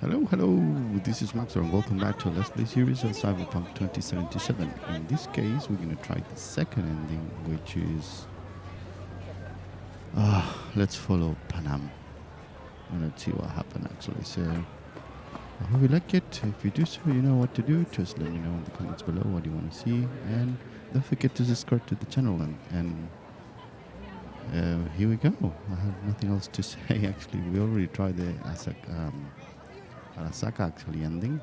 Hello, hello, this is Maxwell and welcome back to a Let's Play series on Cyberpunk 2077. In this case, we're going to try the second ending, which is... let's follow PANAM. And let's see what happened actually. So, I hope you like it. If you do so, you know what to do. Just let me know in the comments below what you want to see. And don't forget to subscribe to the channel. And here we go. I have nothing else to say actually. We already tried the Arasaka actually ending.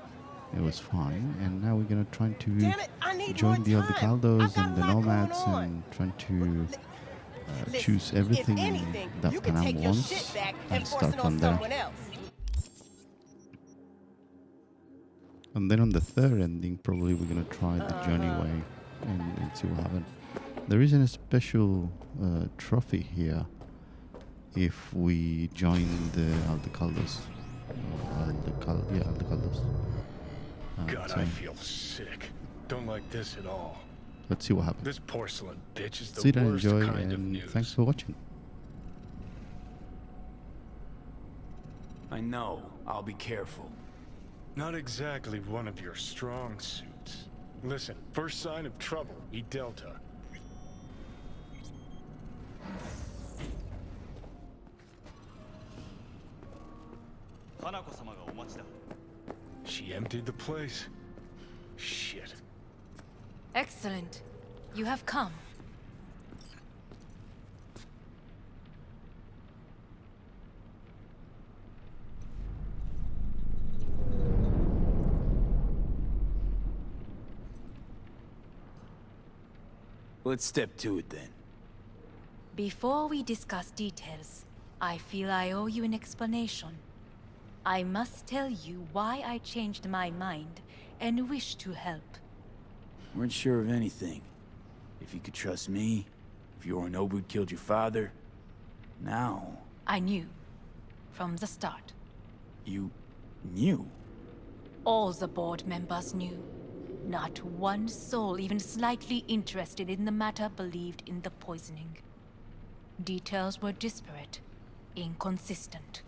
It was fine, and now we're gonna try to join the other Caldos and the Nomads and trying to choose everything that Panam wants and start from there. And then on the third ending, probably we're gonna try the journey way and see what happens. There isn't a special trophy here if we join the Aldecaldos. Aldecaldos. God, I feel sick. Don't like this at all. Let's see what happens. This porcelain bitch is the Sit and worst enjoy, kind of and news. thanks for watching. I know. I'll be careful. Not exactly one of your strong suits. Listen, first sign of trouble, eat Delta. She emptied the place. Shit. Excellent. You have come. Let's step to it then. Before we discuss details, I feel I owe you an explanation. I must tell you why I changed my mind and wish to help. Weren't sure of anything. If you could trust me, if Yorinobu killed your father. Now... I knew. From the start. You... knew? All the board members knew. Not one soul even slightly interested in the matter believed in the poisoning. Details were disparate, inconsistent.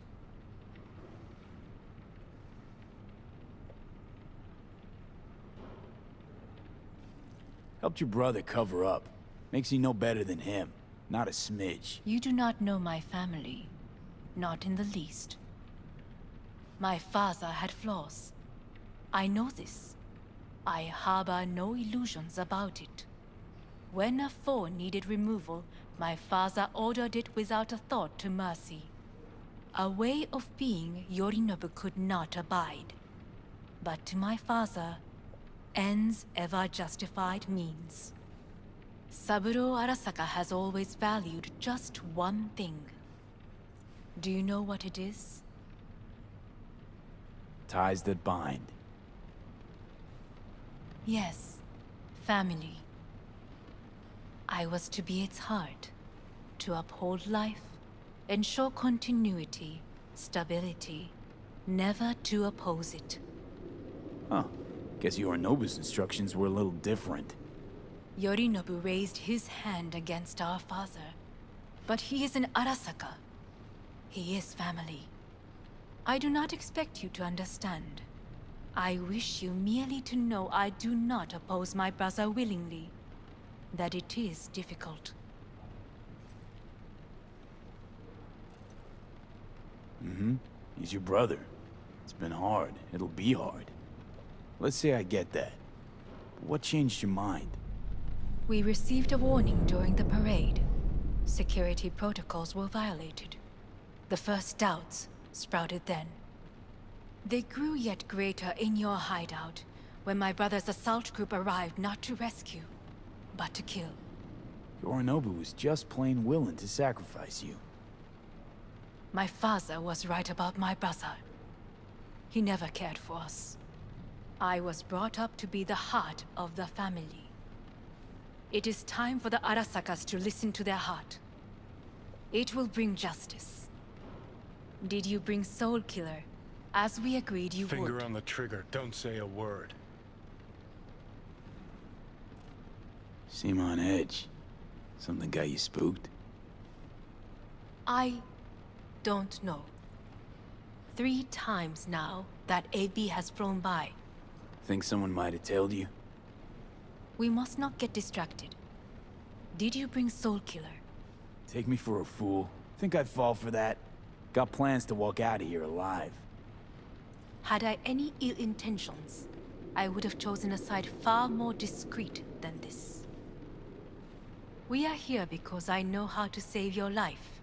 Helped your brother cover up. Makes you no better than him. Not a smidge. You do not know my family. Not in the least. My father had flaws. I know this. I harbor no illusions about it. When a foe needed removal, my father ordered it without a thought to mercy. A way of being Yorinobu could not abide. But to my father, ends ever justified means. Saburo Arasaka has always valued just one thing. Do you know what it is? Ties that bind. Yes, family. I was to be its heart, to uphold life, ensure continuity, stability, never to oppose it. Huh. Guess Yorinobu's instructions were a little different. Yorinobu raised his hand against our father, but he is an Arasaka. He is family. I do not expect you to understand. I wish you merely to know I do not oppose my brother willingly. That it is difficult. Mm-hmm. He's your brother. It's been hard. It'll be hard. Let's say I get that. But what changed your mind? We received a warning during the parade. Security protocols were violated. The first doubts sprouted then. They grew yet greater in your hideout, when my brother's assault group arrived not to rescue, but to kill. Yorinobu was just plain willing to sacrifice you. My father was right about my brother. He never cared for us. I was brought up to be the heart of the family. It is time for the Arasakas to listen to their heart. It will bring justice. Did you bring Soul Killer, as we agreed you would? Finger on the trigger, don't say a word. Seem on edge. Something got you spooked? I don't know. 3 times now that AB has flown by. Think someone might have tailed you? We must not get distracted. Did you bring Soul Killer? Take me for a fool. Think I'd fall for that? Got plans to walk out of here alive. Had I any ill intentions, I would have chosen a side far more discreet than this. We are here because I know how to save your life.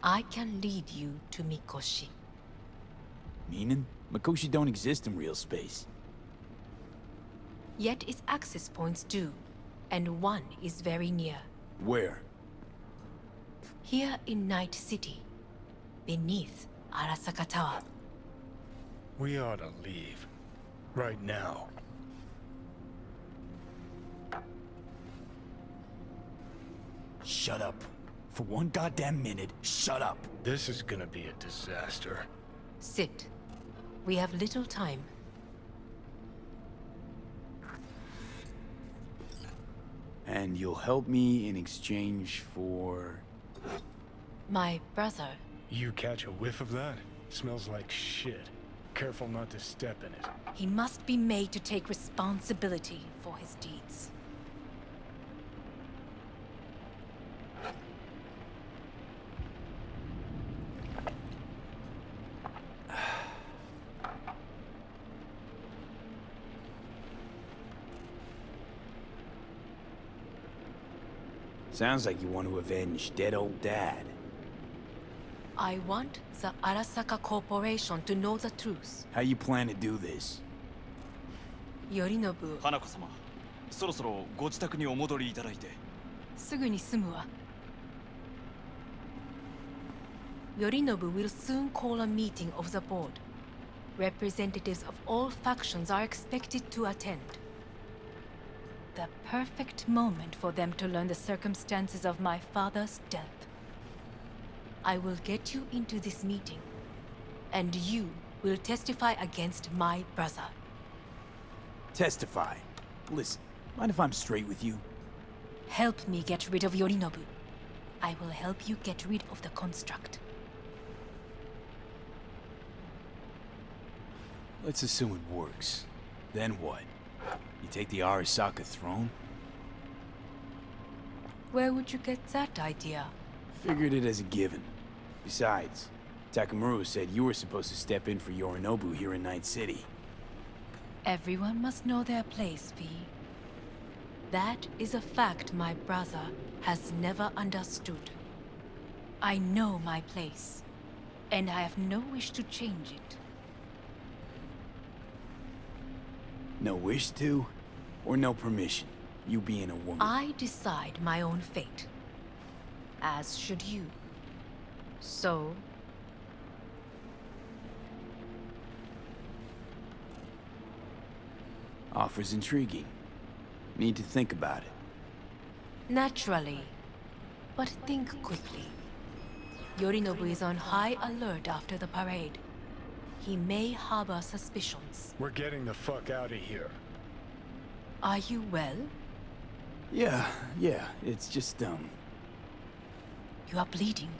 I can lead you to Mikoshi. Meaning? Mikoshi don't exist in real space. Yet its access points do, and one is very near. Where? Here in Night City, beneath Arasaka Tower. We ought to leave. Right now. Shut up. For one goddamn minute, shut up. This is gonna be a disaster. Sit. We have little time. And you'll help me in exchange for... My brother. You catch a whiff of that? Smells like shit. Careful not to step in it. He must be made to take responsibility for his deeds. Sounds like you want to avenge dead old dad. I want the Arasaka Corporation to know the truth. How you plan to do this? Yorinobu, 花子様、そろそろご自宅にお戻りいただいて。すぐに済むわ。Yorinobu will soon call a meeting of the board. Representatives of all factions are expected to attend. The perfect moment for them to learn the circumstances of my father's death. I will get you into this meeting, and you will testify against my brother. Testify. Listen, mind if I'm straight with you? Help me get rid of Yorinobu. I will help you get rid of the construct. Let's assume it works. Then what? You take the Arasaka throne? Where would you get that idea? Figured it as a given. Besides, Takamura said you were supposed to step in for Yorinobu here in Night City. Everyone must know their place, V. That is a fact my brother has never understood. I know my place, and I have no wish to change it. No wish to? Or no permission? You being a woman? I decide my own fate. As should you. So... Offer's intriguing. Need to think about it. Naturally. But think quickly. Yorinobu is on high alert after the parade. He may harbor suspicions. We're getting the fuck out of here. Are you well? Yeah, it's just, You are bleeding.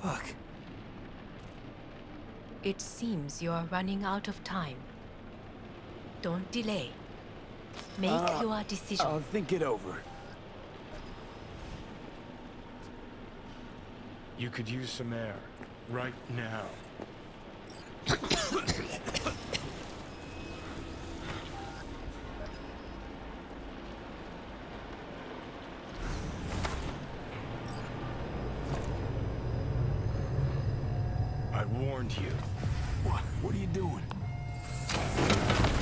Fuck. It seems you are running out of time. Don't delay. Make your decision. I'll think it over. You could use some air. Right now. I warned you. What are you doing?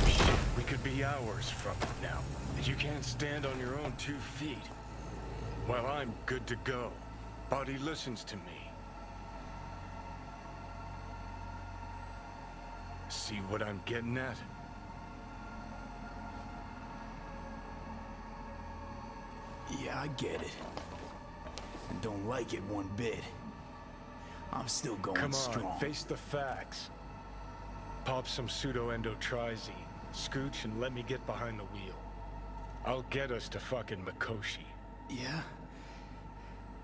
Shit, we could be hours from it now. And you can't stand on your own 2 feet. Well, I'm good to go. Body listens to me. See what I'm getting at? Yeah, I get it. And don't like it one bit. I'm still going Come on, strong. face the facts. Pop some pseudo-endotrizine, scooch, and let me get behind the wheel. I'll get us to fucking Mikoshi. Yeah?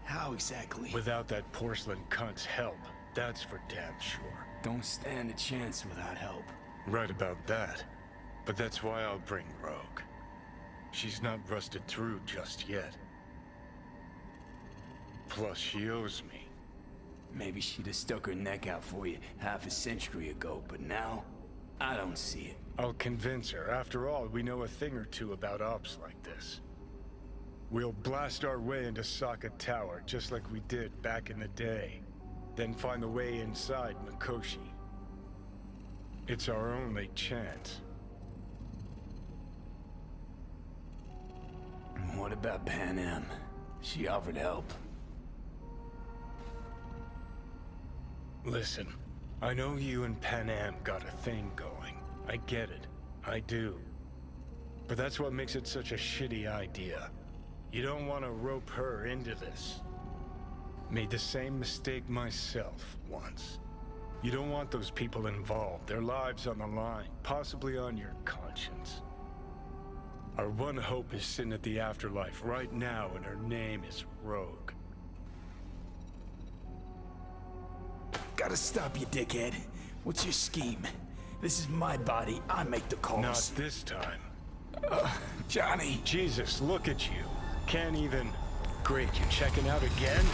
How exactly? Without that porcelain cunt's help, that's for damn sure. Don't stand a chance without help. Right about that. But that's why I'll bring Rogue. She's not rusted through just yet. Plus, she owes me. Maybe she'd have stuck her neck out for you half a century ago, but now, I don't see it. I'll convince her. After all, we know a thing or two about ops like this. We'll blast our way into Socket Tower, just like we did back in the day. Then find the way inside Mikoshi. It's our only chance. What about PANAM? She offered help. Listen, I know you and PANAM got a thing going. I get it. I do. But that's what makes it such a shitty idea. You don't want to rope her into this. Made the same mistake myself once. You don't want those people involved, their lives on the line, possibly on your conscience. Our one hope is sitting at the afterlife right now, and her name is Rogue. Gotta stop you, dickhead. What's your scheme? This is my body. I make the calls. Not this time. Johnny. Jesus, look at you. Can't even... Great, you checking out again?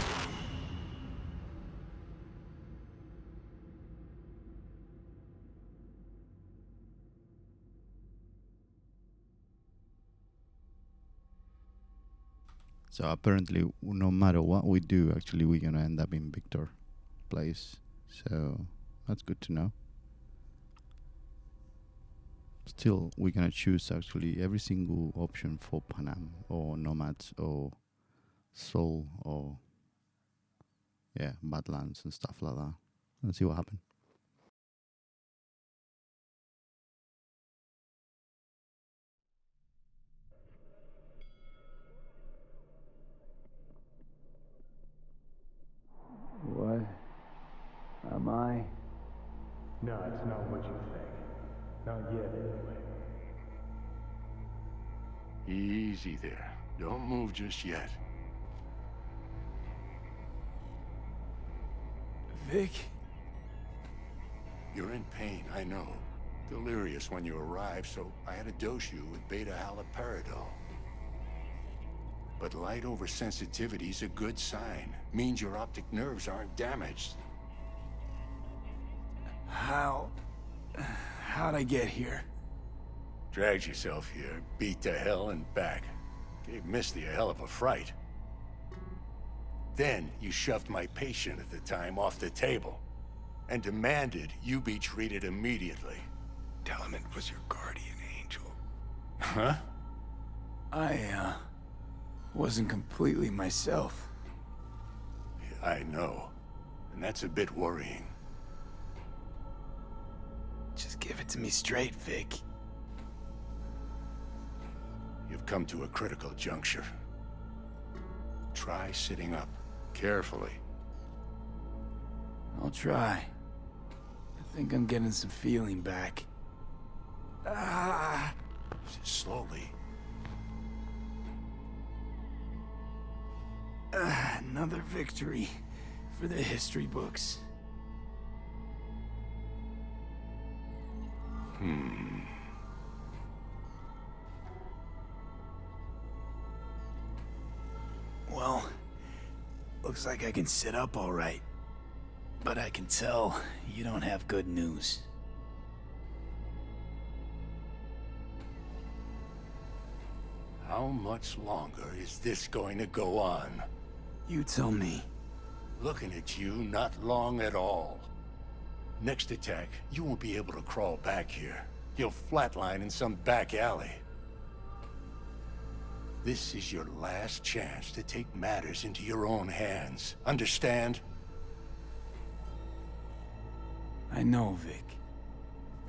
So apparently, no matter what we do, actually, we're gonna end up in Victor place. So that's good to know. Still, we're gonna choose actually every single option for PANAM or Nomads or Soul or Badlands and stuff like that. Let's see what happens. What am I? No, it's not what you think. Not yet, anyway. Easy there. Don't move just yet. Vic? You're in pain, I know. Delirious when you arrived, so I had to dose you with beta-haloperidol. But light oversensitivity's a good sign. Means your optic nerves aren't damaged. How'd I get here? Dragged yourself here, beat to hell and back. Gave Misty a hell of a fright. Then you shoved my patient at the time off the table and demanded you be treated immediately. Tell him it was your guardian angel. Huh? I, wasn't completely myself. I know. And that's a bit worrying. Just give it to me straight, Vic. You've come to a critical juncture. Try sitting up, carefully. I'll try. I think I'm getting some feeling back. Slowly. Another victory for the history books. Well, looks like I can sit up all right. But I can tell you don't have good news. How much longer is this going to go on? You tell me. Looking at you, not long at all. Next attack, you won't be able to crawl back here. You'll flatline in some back alley. This is your last chance to take matters into your own hands. Understand? I know, Vic.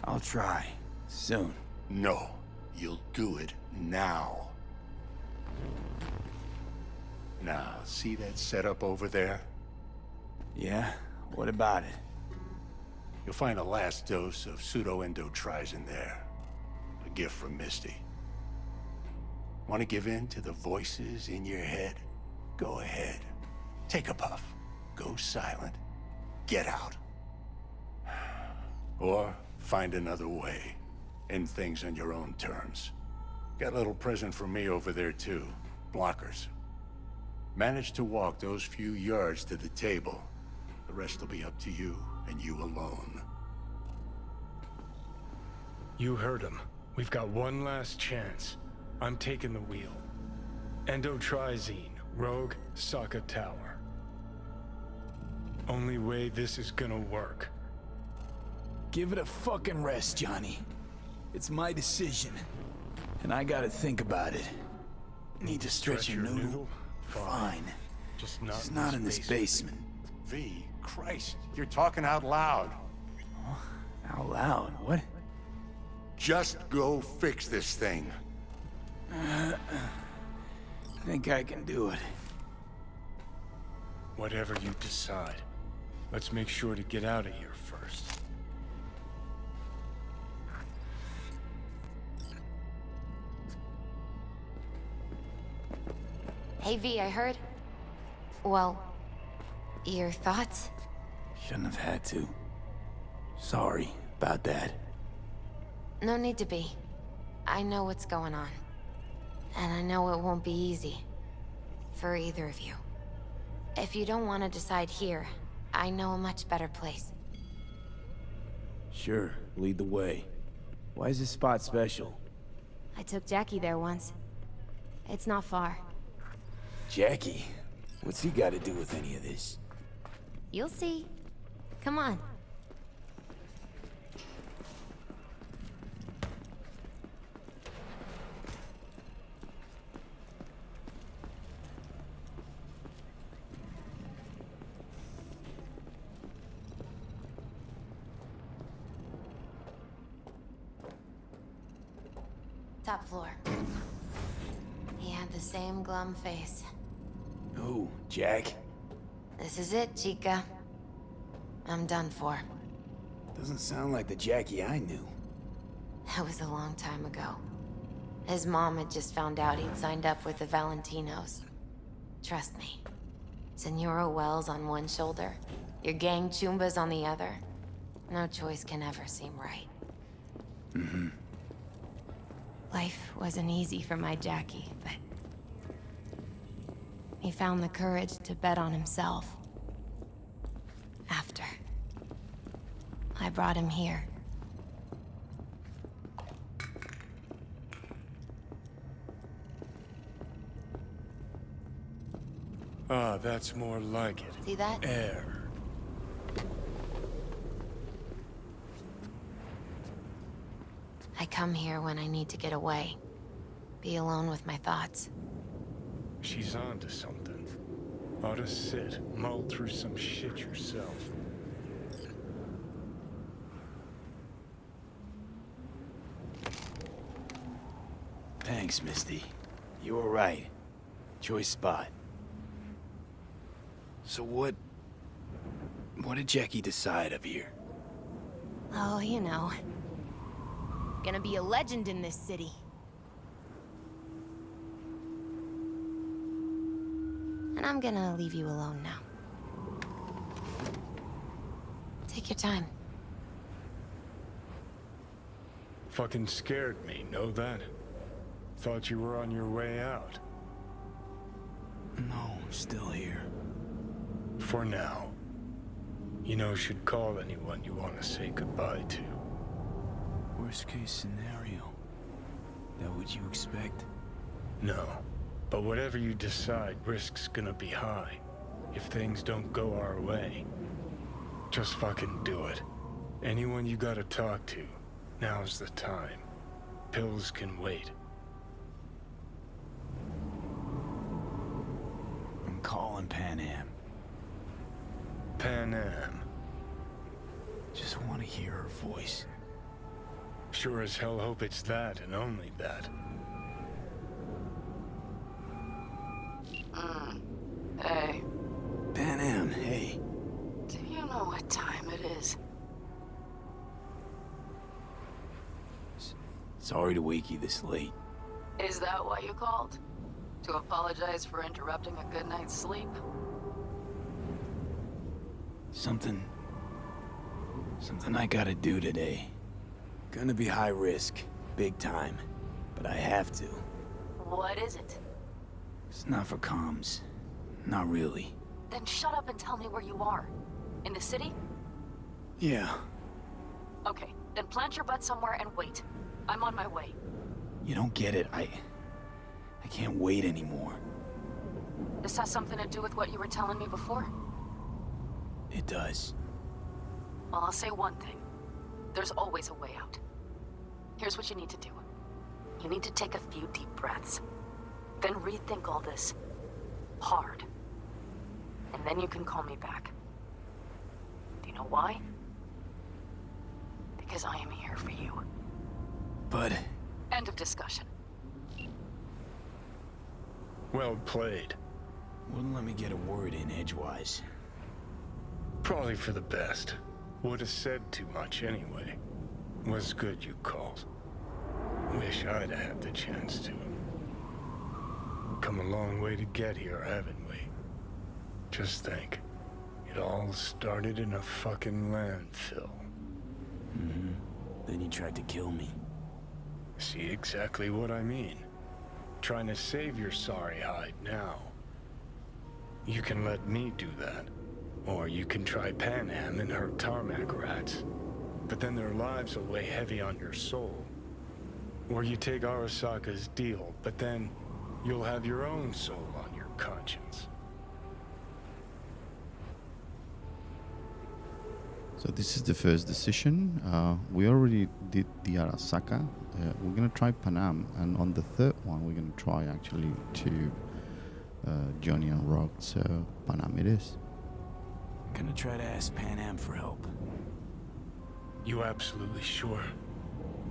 I'll try. Soon. No. You'll do it now. Now, see that setup over there? Yeah? What about it? You'll find a last dose of pseudo-endotrizin there. A gift from Misty. Want to give in to the voices in your head? Go ahead. Take a puff. Go silent. get out. Or find another way. End things on your own terms. Got a little present for me over there too. Blockers. Manage to walk those few yards to the table. The rest will be up to you, and you alone. You heard him. We've got one last chance. I'm taking the wheel. Endotrizine, Rogue, Sokka Tower. Only way this is gonna work. Give it a fucking rest, Johnny. It's my decision. And I gotta think about it. Need to stretch your noodle? Fine. Just It's not in this basement. V, Christ, you're talking out loud. Out loud? What? Just go fix this thing. I think I can do it. Whatever you decide. Let's make sure to get out of here first. Hey V, I heard. Well, your thoughts? Shouldn't have had to. Sorry about that. No need to be. I know what's going on. And I know it won't be easy. For either of you. If you don't want to decide here, I know a much better place. Sure, lead the way. Why is this spot special? I took Jackie there once. It's not far. Jackie? What's he got to do with any of this? You'll see. Come on. Top floor. He had the same glum face. Who, Jack? This is it, Chica. I'm done for. Doesn't sound like the Jackie I knew. That was a long time ago. His mom had just found out he'd signed up with the Valentinos. Trust me. Senora Wells on one shoulder, your gang Chumbas on the other. No choice can ever seem right. Mm-hmm. Life wasn't easy for my Jackie, but... he found the courage to bet on himself. After. I brought him here. Ah, that's more like it. See that? Air. I come here when I need to get away. Be alone with my thoughts. She's onto something. Ought to sit, mull through some shit yourself. Thanks, Misty. You were right. Choice spot. So what did Jackie decide up here? Oh, you know. Gonna be a legend in this city. And I'm gonna leave you alone now. Take your time. Fucking scared me, know that? Thought you were on your way out. No, I'm still here. For now. You know, should call anyone you want to say goodbye to. Worst case scenario. That what you expect? No. But whatever you decide, risk's gonna be high. If things don't go our way. Just fucking do it. Anyone you gotta talk to, now's the time. Pills can wait. I'm calling PANAM. PANAM. Just want to hear her voice. Sure as hell hope it's that and only that. Hey, PANAM, hey. do you know what time it is? Sorry to wake you this late. Is that why you called? To apologize for interrupting a good night's sleep? Something Something I gotta do today. Gonna be high risk, big time, but I have to. What is it? It's not for comms. Not really. Then shut up and tell me where you are. In the city? Yeah. Okay, then plant your butt somewhere and wait. I'm on my way. You don't get it. I can't wait anymore. This has something to do with what you were telling me before? It does. Well, I'll say one thing. There's always a way out. Here's what you need to do. You need to take a few deep breaths. Then rethink all this. Hard. And then you can call me back. Do you know why? Because I am here for you. But... End of discussion. Well played. wouldn't let me get a word in edgewise. Probably for the best. Would have said too much anyway. Was good you called. Wish I'd had the chance to. Come a long way to get here, haven't we? Just think. It all started in a fucking landfill. Mm-hmm. Then you tried to kill me. See exactly what I mean. Trying to save your sorry hide now. You can let me do that. Or you can try PANAM and her tarmac rats. But then their lives will weigh heavy on your soul. Or you take Arasaka's deal, but then you'll have your own soul on your conscience. So this is the first decision. We already did the Arasaka. We're gonna try Panam, and on the third one we're gonna try actually to Johnny and Rock. So Panam it is. Gonna try to ask PANAM for help. You absolutely sure?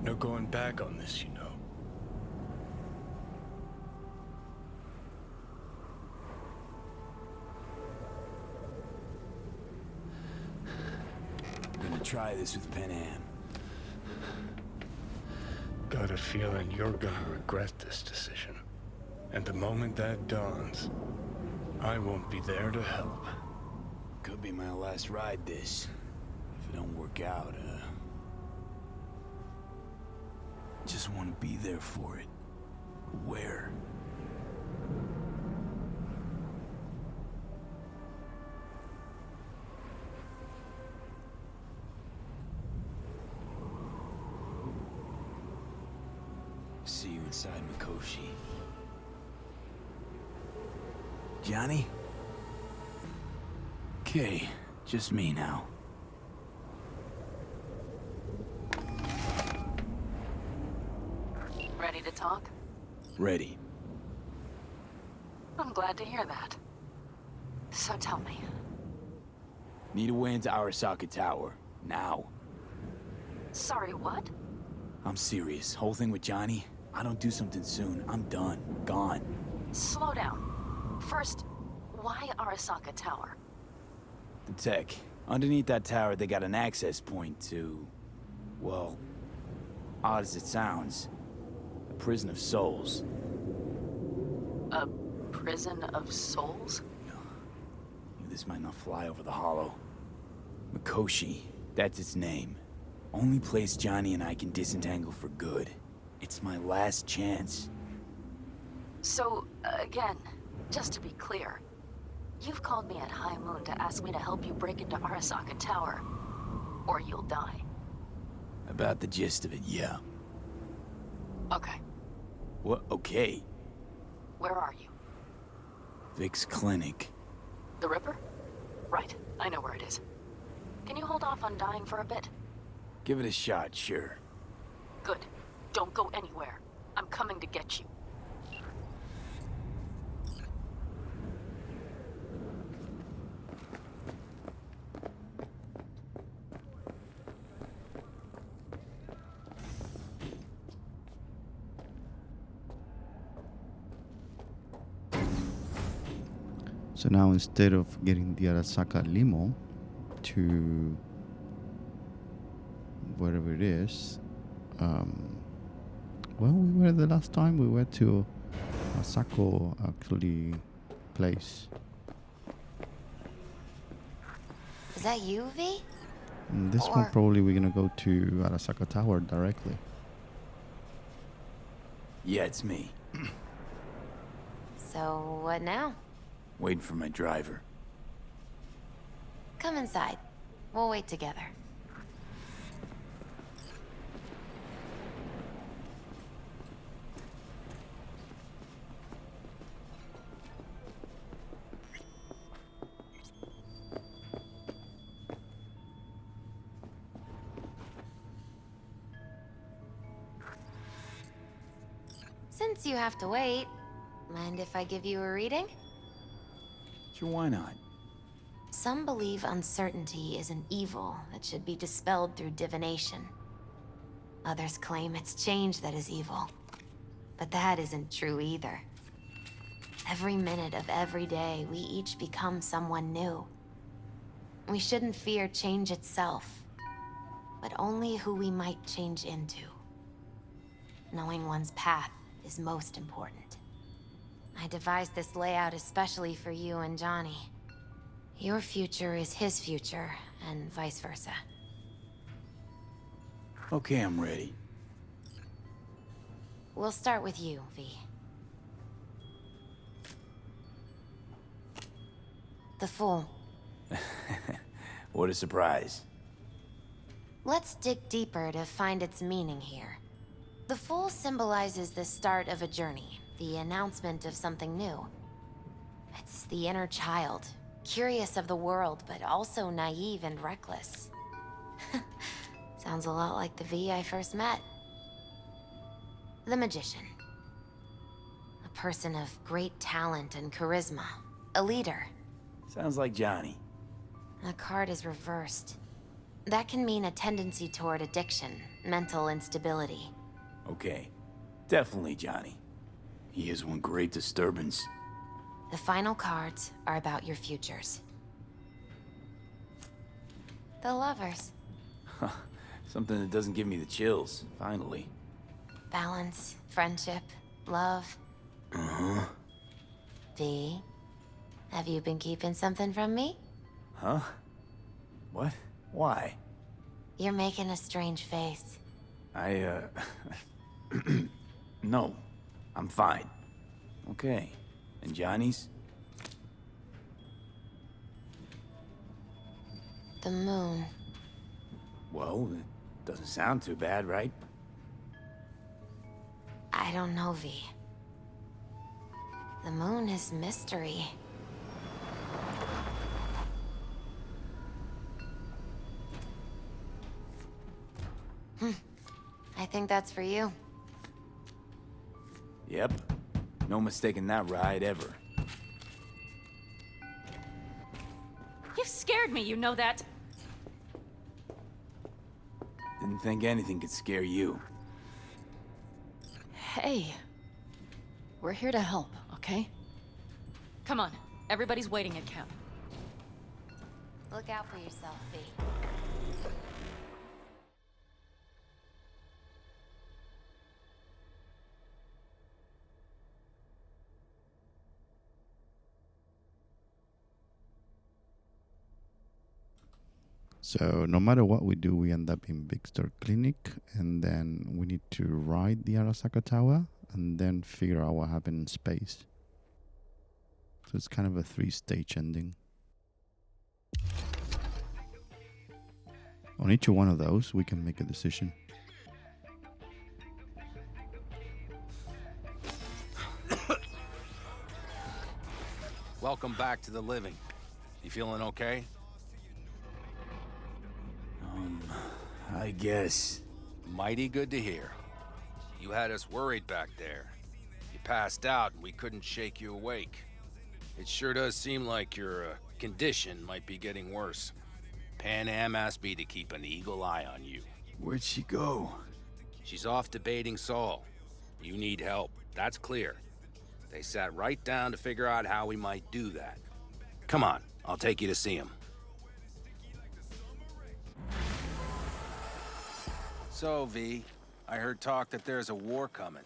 No going back on this, you know. Gonna try this with PANAM. Got a feeling you're gonna regret this decision. And the moment that dawns, I won't be there to help. Could be my last ride this. If it don't work out, just want to be there for it. Where? See you inside Mikoshi. Johnny? Okay, just me now. Ready to talk? Ready. I'm glad to hear that. So tell me. Need a way into Arasaka Tower. Now. Sorry, what? I'm serious. Whole thing with Johnny, I don't do something soon, I'm done. Gone. Slow down. First, why Arasaka Tower? The tech. Underneath that tower, they got an access point to... well, odd as it sounds, a prison of souls. A prison of souls? This might not fly over the hollow. Mikoshi, that's its name. Only place Johnny and I can disentangle for good. It's my last chance. So, again, just to be clear, you've called me at high moon to ask me to help you break into Arasaka Tower, or you'll die. About the gist of it, yeah. Okay. What? Okay. Where are you? Vic's clinic. The Ripper? Right, I know where it is. Can you hold off on dying for a bit? Give it a shot, sure. Good. Don't go anywhere. I'm coming to get you. So now instead of getting the Arasaka limo to wherever it is, well, we were the last time we went to Asako actually place. Is that you, V? And this one probably we're gonna go to Arasaka Tower directly. Yeah, it's me. So, what now? Waiting for my driver. Come inside. We'll wait together. Since you have to wait, mind if I give you a reading? Sure, why not? Some believe uncertainty is an evil that should be dispelled through divination. Others claim it's change that is evil. But that isn't true either. Every minute of every day, we each become someone new. We shouldn't fear change itself, but only who we might change into. Knowing one's path is most important. I devised this layout especially for you and Johnny. Your future is his future, and vice versa. Okay, I'm ready. We'll start with you, V. The Fool. What a surprise. Let's dig deeper to find its meaning here. The Fool symbolizes the start of a journey, the announcement of something new. It's the inner child, curious of the world, but also naive and reckless. Sounds a lot like the V I first met. The Magician. A person of great talent and charisma. A leader. Sounds like Johnny. The card is reversed. That can mean a tendency toward addiction, mental instability. Okay, definitely Johnny. He is one great disturbance. The final cards are about your futures. The Lovers. Something that doesn't give me the chills, finally. Balance, friendship, love. Uh-huh. V, have you been keeping something from me? Huh? What? Why? You're making a strange face. No. I'm fine. Okay. And Johnny's? The moon. Well, it doesn't sound too bad, right? I don't know, V. The moon is mystery. I think that's for you. Yep. No mistaking that ride ever. You've scared me, you know that. Didn't think anything could scare you. Hey. We're here to help, okay? Come on. Everybody's waiting at camp. Look out for yourself, V. So no matter what we do, we end up in Big Star Clinic, and then we need to ride the Arasaka Tower, and then figure out what happened in space. So it's kind of a 3-stage ending. On each one of those, we can make a decision. Welcome back to the living. You feeling okay? I guess. Mighty good to hear. You had us worried back there. You passed out and we couldn't shake you awake. It sure does seem like your condition might be getting worse. PANAM asked me to keep an eagle eye on you. Where'd she go? She's off debating Saul. You need help, that's clear. They sat right down to figure out how we might do that. Come on, I'll take you to see him. So, V, I heard talk that there's a war coming.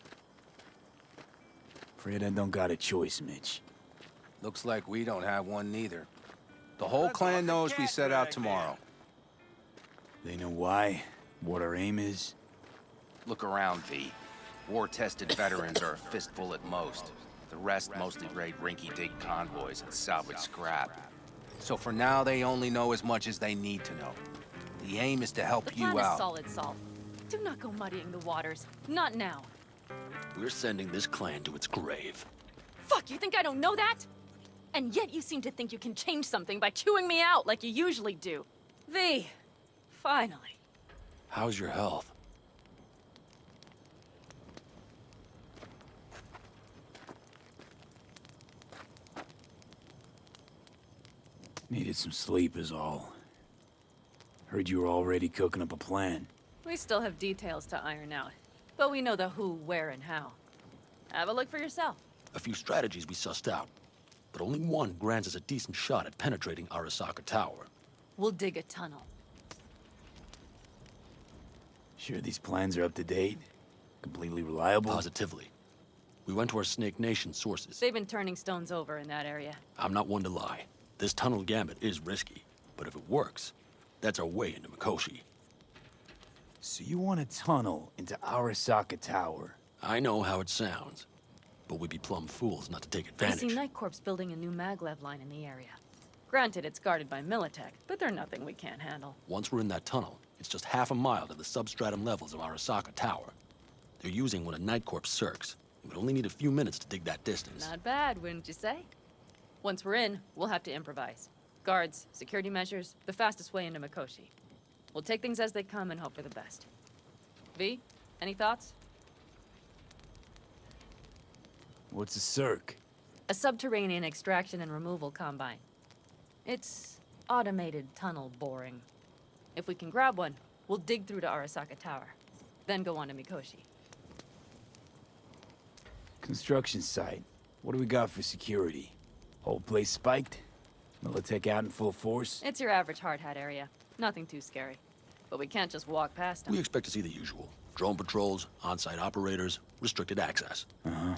Afraid I don't got a choice, Mitch. Looks like we don't have one neither. The whole clan knows we set out tomorrow. They know why? What our aim is? Look around, V. War-tested veterans are a fistful at most. The rest mostly raid rinky-dink convoys and salvage scrap. So for now, they only know as much as they need to know. The aim is to help The plan you is out. solid, Saul. Do not go muddying the waters. Not now. We're sending this clan to its grave. Fuck, you think I don't know that? And yet you seem to think you can change something by chewing me out like you usually do. V, finally. How's your health? Needed some sleep is all. Heard you were already cooking up a plan. We still have details to iron out, but we know the who, where, and how. Have a look for yourself. A few strategies we sussed out, but only one grants us a decent shot at penetrating Arasaka Tower. We'll dig a tunnel. Sure these plans are up to date? Completely reliable? Positively. We went to our Snake Nation sources. They've been turning stones over in that area. I'm not one to lie. This tunnel gambit is risky, but if it works, that's our way into Mikoshi. So you want a tunnel into Arasaka Tower? I know how it sounds, but we'd be plumb fools not to take I advantage. see Night Corps building a new maglev line in the area. Granted, it's guarded by Militech, but they're nothing we can't handle. Once we're in that tunnel, it's just half a mile to the substratum levels of Arasaka Tower. They're using one of Night Corps' circs. It would only need a few minutes to dig that distance. Not bad, wouldn't you say? Once we're in, we'll have to improvise. Guards, security measures, the fastest way into Mikoshi. We'll take things as they come and hope for the best. V, any thoughts? What's a circ? A subterranean extraction and removal combine. It's automated tunnel boring. If we can grab one, we'll dig through to Arasaka Tower, then go on to Mikoshi. Construction site. What do we got for security? Whole place spiked? Militech out in full force? It's your average hard hat area. Nothing too scary. But we can't just walk past them. We expect to see the usual. Drone patrols, on-site operators, restricted access. Uh-huh.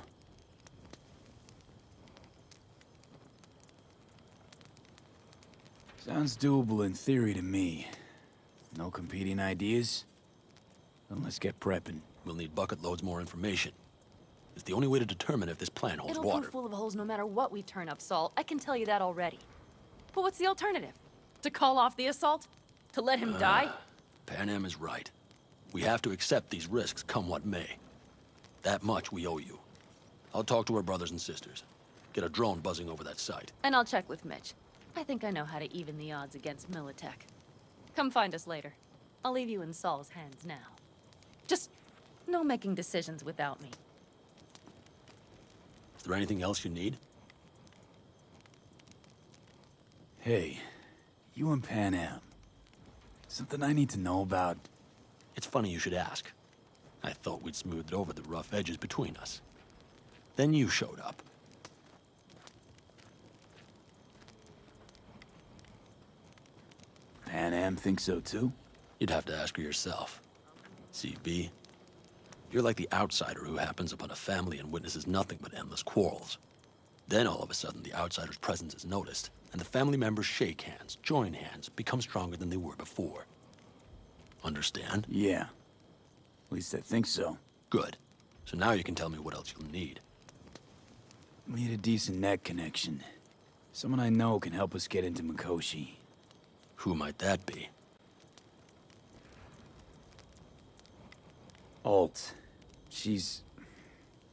Sounds doable in theory to me. No competing ideas? Then let's get prepping. We'll need bucket loads more information. It's the only way to determine if this plan holds It'll water. prove full of holes no matter what we turn up, Saul. I can tell you that already. But what's the alternative? To call off the assault? To let him die? PANAM is right. We have to accept these risks, come what may. That much we owe you. I'll talk to our brothers and sisters. Get a drone buzzing over that site. And I'll check with Mitch. I think I know how to even the odds against Militech. Come find us later. I'll leave you in Saul's hands now. Just no making decisions without me. Is there anything else you need? Hey, you and PANAM. Something I need to know about? It's funny you should ask. I thought we'd smoothed over the rough edges between us. Then you showed up. PANAM thinks so too? You'd have to ask her yourself. CB, you're like the outsider who happens upon a family and witnesses nothing but endless quarrels. Then all of a sudden the outsider's presence is noticed, and the family members shake hands, join hands, become stronger than they were before. Understand? Yeah. At least I think so. Good. So now you can tell me what else you'll need. Need a decent net connection. Someone I know can help us get into Mikoshi. Who might that be? Alt.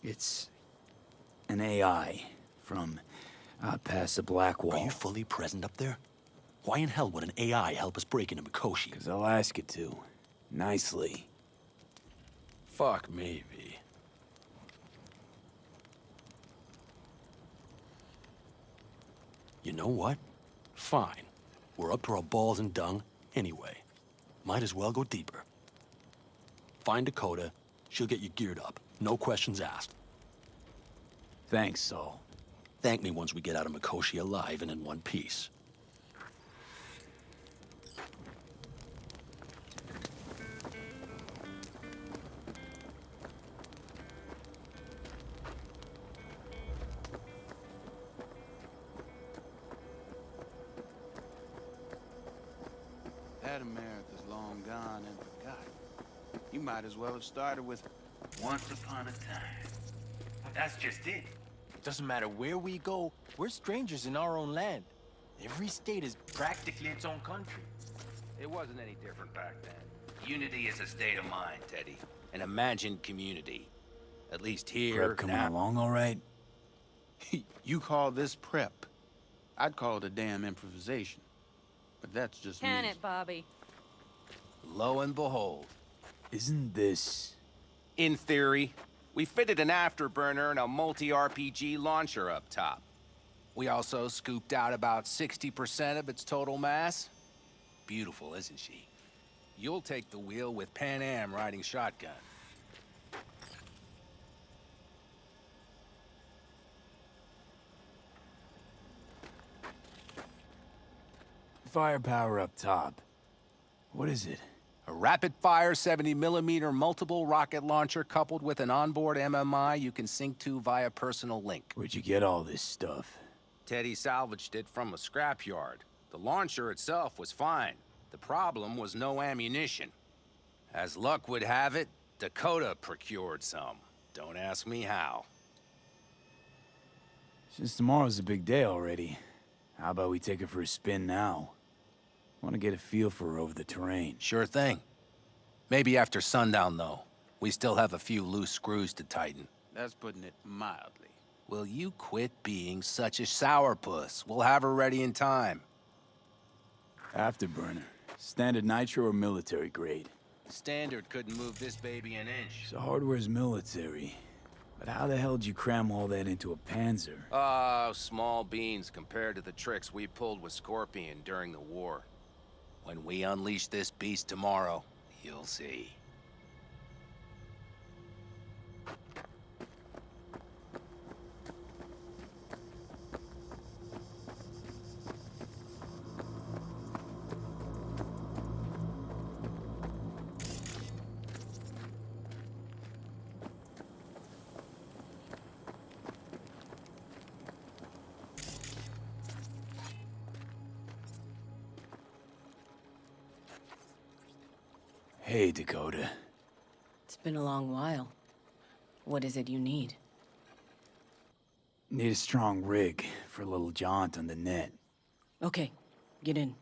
It's an AI from past the Black Wall. Are you fully present up there? Why in hell would an AI help us break into Mikoshi? 'Cause I'll ask it to. Nicely. Fuck me, V. You know what? Fine. We're up to our balls in dung anyway. Might as well go deeper. Find Dakota. She'll get you geared up. No questions asked. Thanks, Saul. Thank me once we get out of Mikoshi alive and in one piece. Had a mare this long You might as well have started with once upon a time. But that's just it. Doesn't matter where we go, we're strangers in our own land. Every state is practically its own country. It wasn't any different back then. Unity is a state of mind, Teddy. An imagined community. At least here, Prep coming now. along all right? You call this prep. I'd call it a damn improvisation. But that's just Can me. it, Bobby? Lo and behold. Isn't this... In theory, we fitted an afterburner and a multi-RPG launcher up top. We also scooped out about 60% of its total mass. Beautiful, isn't she? You'll take the wheel with PANAM riding shotgun. Firepower up top. What is it? A rapid-fire 70mm multiple rocket launcher coupled with an onboard MMI you can sync to via personal link. Where'd you get all this stuff? Teddy salvaged it from a scrapyard. The launcher itself was fine. The problem was no ammunition. As luck would have it, Dakota procured some. Don't ask me how. Since tomorrow's a big day already, how about we take her for a spin now? Want to get a feel for her over the terrain. Sure thing. Maybe after sundown, though. We still have a few loose screws to tighten. That's putting it mildly. Will you quit being such a sourpuss? We'll have her ready in time. Afterburner. Standard nitro or military grade? Standard couldn't move this baby an inch. So hardware's military. But how the hell did you cram all that into a Panzer? Small beans compared to the tricks we pulled with Scorpion during the war. When we unleash this beast tomorrow, you'll see. Hey, Dakota. It's been a long while. What is it you need? Need a strong rig for a little jaunt on the net. Okay, get in.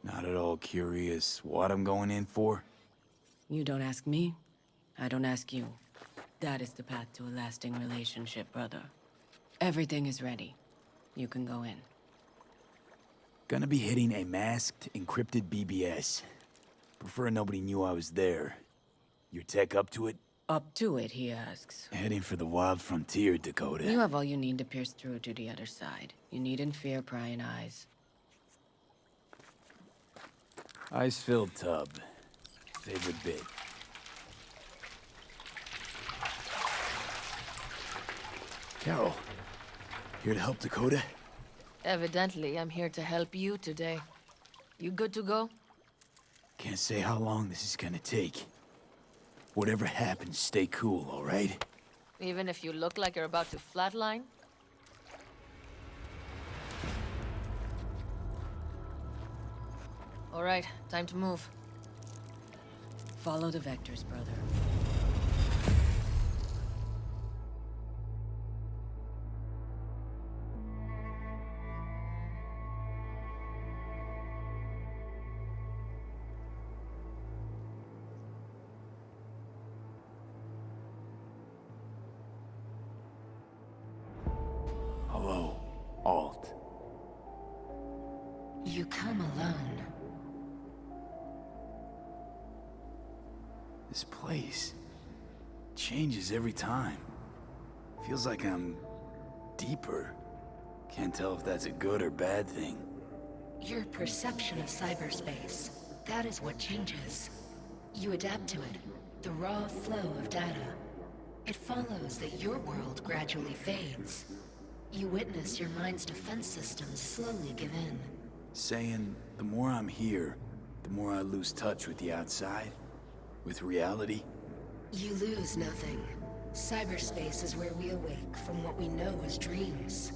Not at all curious what I'm going in for? You don't ask me, I don't ask you. That is the path to a lasting relationship, brother. Everything is ready. You can go in. Gonna be hitting a masked, encrypted BBS. Prefer nobody knew I was there. Your tech up to it? Up to it, he asks. Heading for the wild frontier, Dakota. You have all you need to pierce through to the other side. You needn't fear prying eyes. Ice-filled tub. Favorite bit. Carol, here to help Dakota? Evidently, I'm here to help you today. You good to go? Can't say how long this is gonna take. Whatever happens, stay cool, all right? Even if you look like you're about to flatline? All right, time to move. Follow the vectors, brother. Hello, Alt. You come alone. This place changes every time. Feels like I'm deeper. Can't tell if that's a good or bad thing. Your perception of cyberspace, that is what changes. You adapt to it, the raw flow of data. It follows that your world gradually fades. You witness your mind's defense systems slowly give in. Saying the more I'm here, the more I lose touch with the outside, with reality. You lose nothing. Cyberspace is where we awake from what we know as dreams.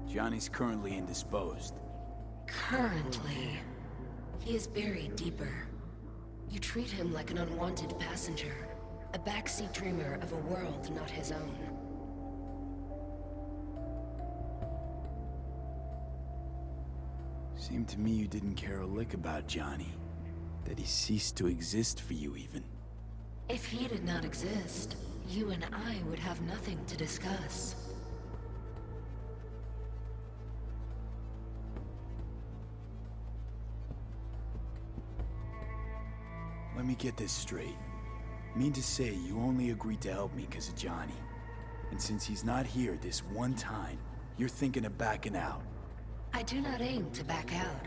Johnny's currently indisposed. Currently. He is buried deeper. You treat him like an unwanted passenger, a backseat dreamer of a world not his own. Seemed to me you didn't care a lick about Johnny. That he ceased to exist for you, even. If he did not exist, you and I would have nothing to discuss. Let me get this straight. Mean to say you only agreed to help me because of Johnny. And since he's not here this one time, you're thinking of backing out. I do not aim to back out.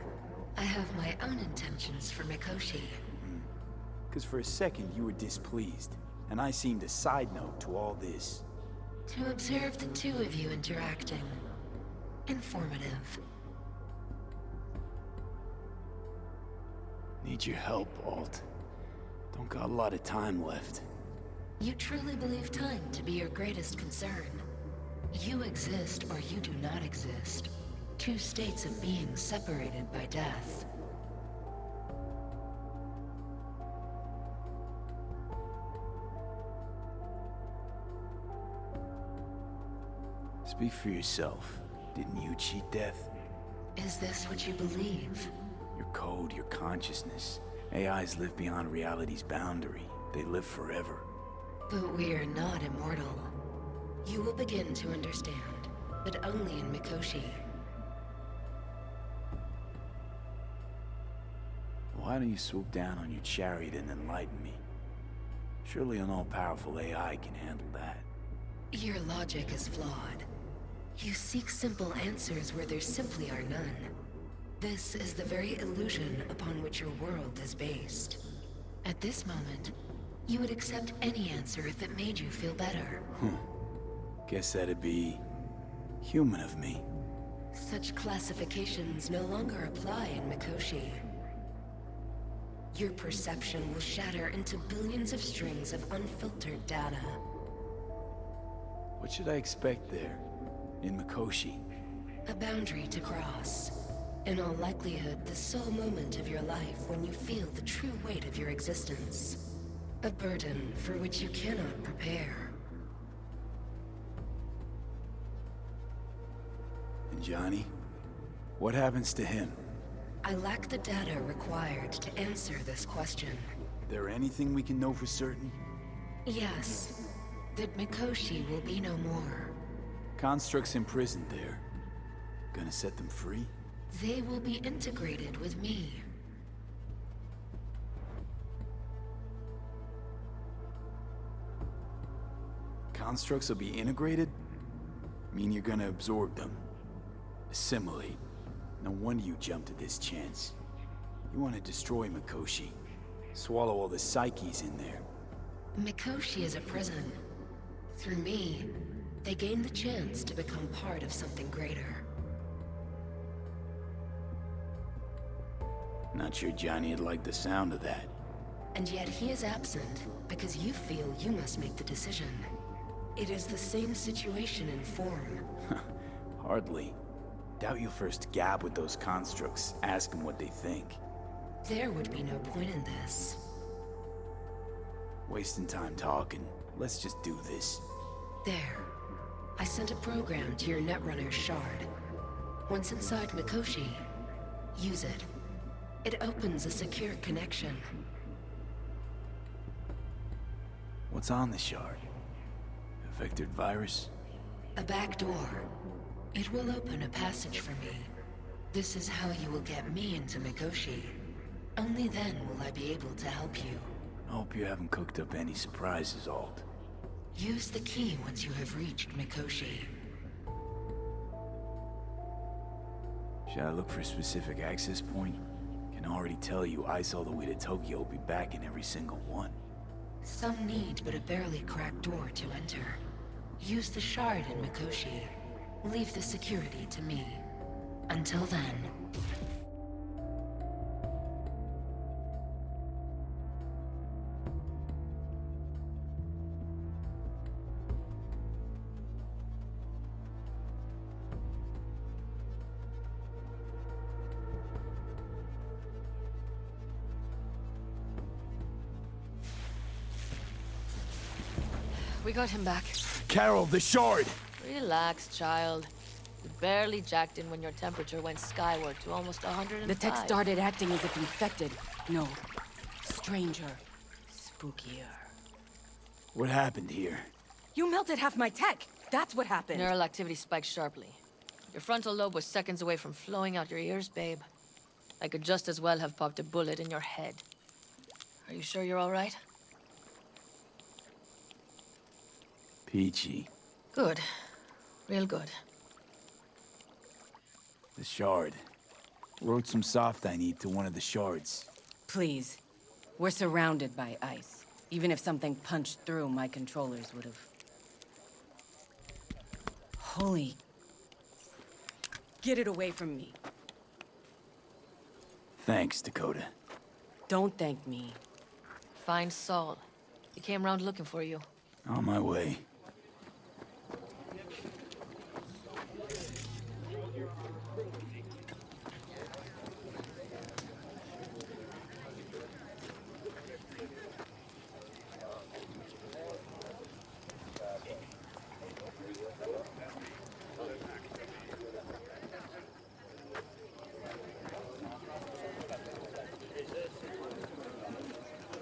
I have my own intentions for Mikoshi. Because for a second you were displeased, and I seemed a side note to all this. To observe the two of you interacting. Informative. Need your help, Alt. Don't got a lot of time left. You truly believe time to be your greatest concern. You exist or you do not exist. Two states of being separated by death. Speak for yourself. Didn't you cheat death? Is this what you believe? Your code, your consciousness. AIs live beyond reality's boundary. They live forever. But we are not immortal. You will begin to understand, but only in Mikoshi. Why don't you swoop down on your chariot and enlighten me? Surely an all-powerful AI can handle that. Your logic is flawed. You seek simple answers where there simply are none. This is the very illusion upon which your world is based. At this moment, you would accept any answer if it made you feel better. Guess that'd be human of me. Such classifications no longer apply in Mikoshi. Your perception will shatter into billions of strings of unfiltered data. What should I expect there, in Mikoshi? A boundary to cross. In all likelihood, the sole moment of your life when you feel the true weight of your existence. A burden for which you cannot prepare. And Johnny? What happens to him? I lack the data required to answer this question. There anything we can know for certain? Yes. That Mikoshi will be no more. Constructs imprisoned there. Gonna set them free? They will be integrated with me. Constructs will be integrated? Mean you're gonna absorb them? Assimilate? No wonder you jumped at this chance. You want to destroy Mikoshi. Swallow all the psyches in there. Mikoshi is a prison. Through me, they gain the chance to become part of something greater. Not sure Johnny'd like the sound of that. And yet he is absent because you feel you must make the decision. It is the same situation in form. Hardly. Doubt you'll first gab with those constructs, ask them what they think. There would be no point in this. Wasting time talking. Let's just do this. There. I sent a program to your Netrunner's shard. Once inside Mikoshi, use it. It opens a secure connection. What's on the shard? A vectored virus? A back door. It will open a passage for me. This is how you will get me into Mikoshi. Only then will I be able to help you. I hope you haven't cooked up any surprises, Alt. Use the key once you have reached Mikoshi. Should I look for a specific access point? Can already tell you ICE all the way to Tokyo will be back in every single one. Some need but a barely cracked door to enter. Use the shard in Mikoshi. Leave the security to me. Until then... We got him back. Carol, the shard! Relax, child. You barely jacked in when your temperature went skyward to almost 105. The tech started acting as if infected. No. Stranger. Spookier. What happened here? You melted half my tech! That's what happened! Neural activity spiked sharply. Your frontal lobe was seconds away from flowing out your ears, babe. I could just as well have popped a bullet in your head. Are you sure you're all right? Peachy. Good. Real good. The shard. Wrote some soft I need to one of the shards. Please. We're surrounded by ice. Even if something punched through, my controllers would have... Holy... Get it away from me. Thanks, Dakota. Don't thank me. Find Saul. He came round looking for you. On my way.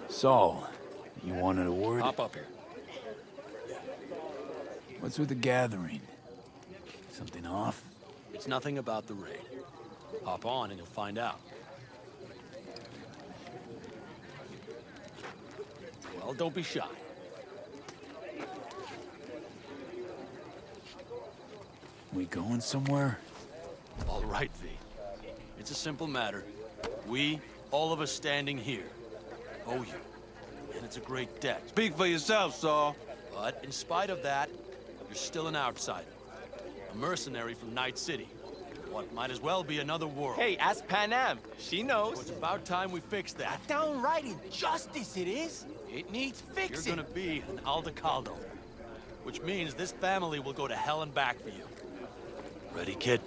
Saul, you wanted a word? Hop up here. What's with the gathering? Something off? It's nothing about the raid. Hop on and you'll find out. Well, don't be shy. We going somewhere? All right, V. It's a simple matter. We, all of us standing here, owe you. And it's a great debt. Speak for yourself, Saul. But in spite of that, you're still an outsider. A mercenary from Night City. What might as well be another world. Hey, ask PANAM. She knows. So it's about time we fix that. Downright injustice it is. It needs fixing. You're gonna be an Aldecaldo. Which means this family will go to hell and back for you. Ready, kid?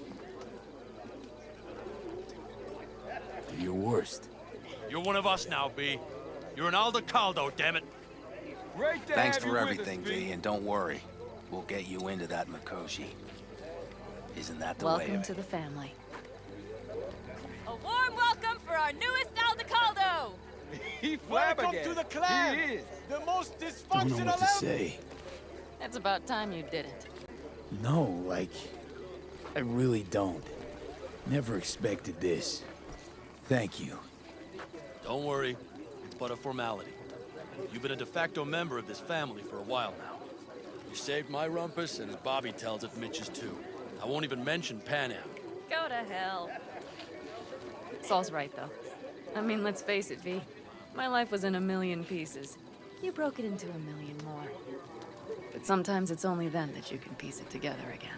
Do your worst. You're one of us now, B. You're an Aldecaldo, damn it. Great to Thanks have you for with everything, us, V, and don't worry. We'll get you into that Mikoshi. Isn't that the way Welcome of to it? the family. A warm welcome for our newest Aldecaldo! Welcome to the clan. He is the most Don't know dysfunctional what to say. It's about time you didn't. No, like... I really don't. Never expected this. Thank you. Don't worry. It's but a formality. You've been a de facto member of this family for a while now. You saved my rumpus, and as Bobby tells it, Mitch's too. I won't even mention PANAM. Go to hell. Saul's right, though. I mean, let's face it, V. My life was in a million pieces. You broke it into a million more. But sometimes it's only then that you can piece it together again.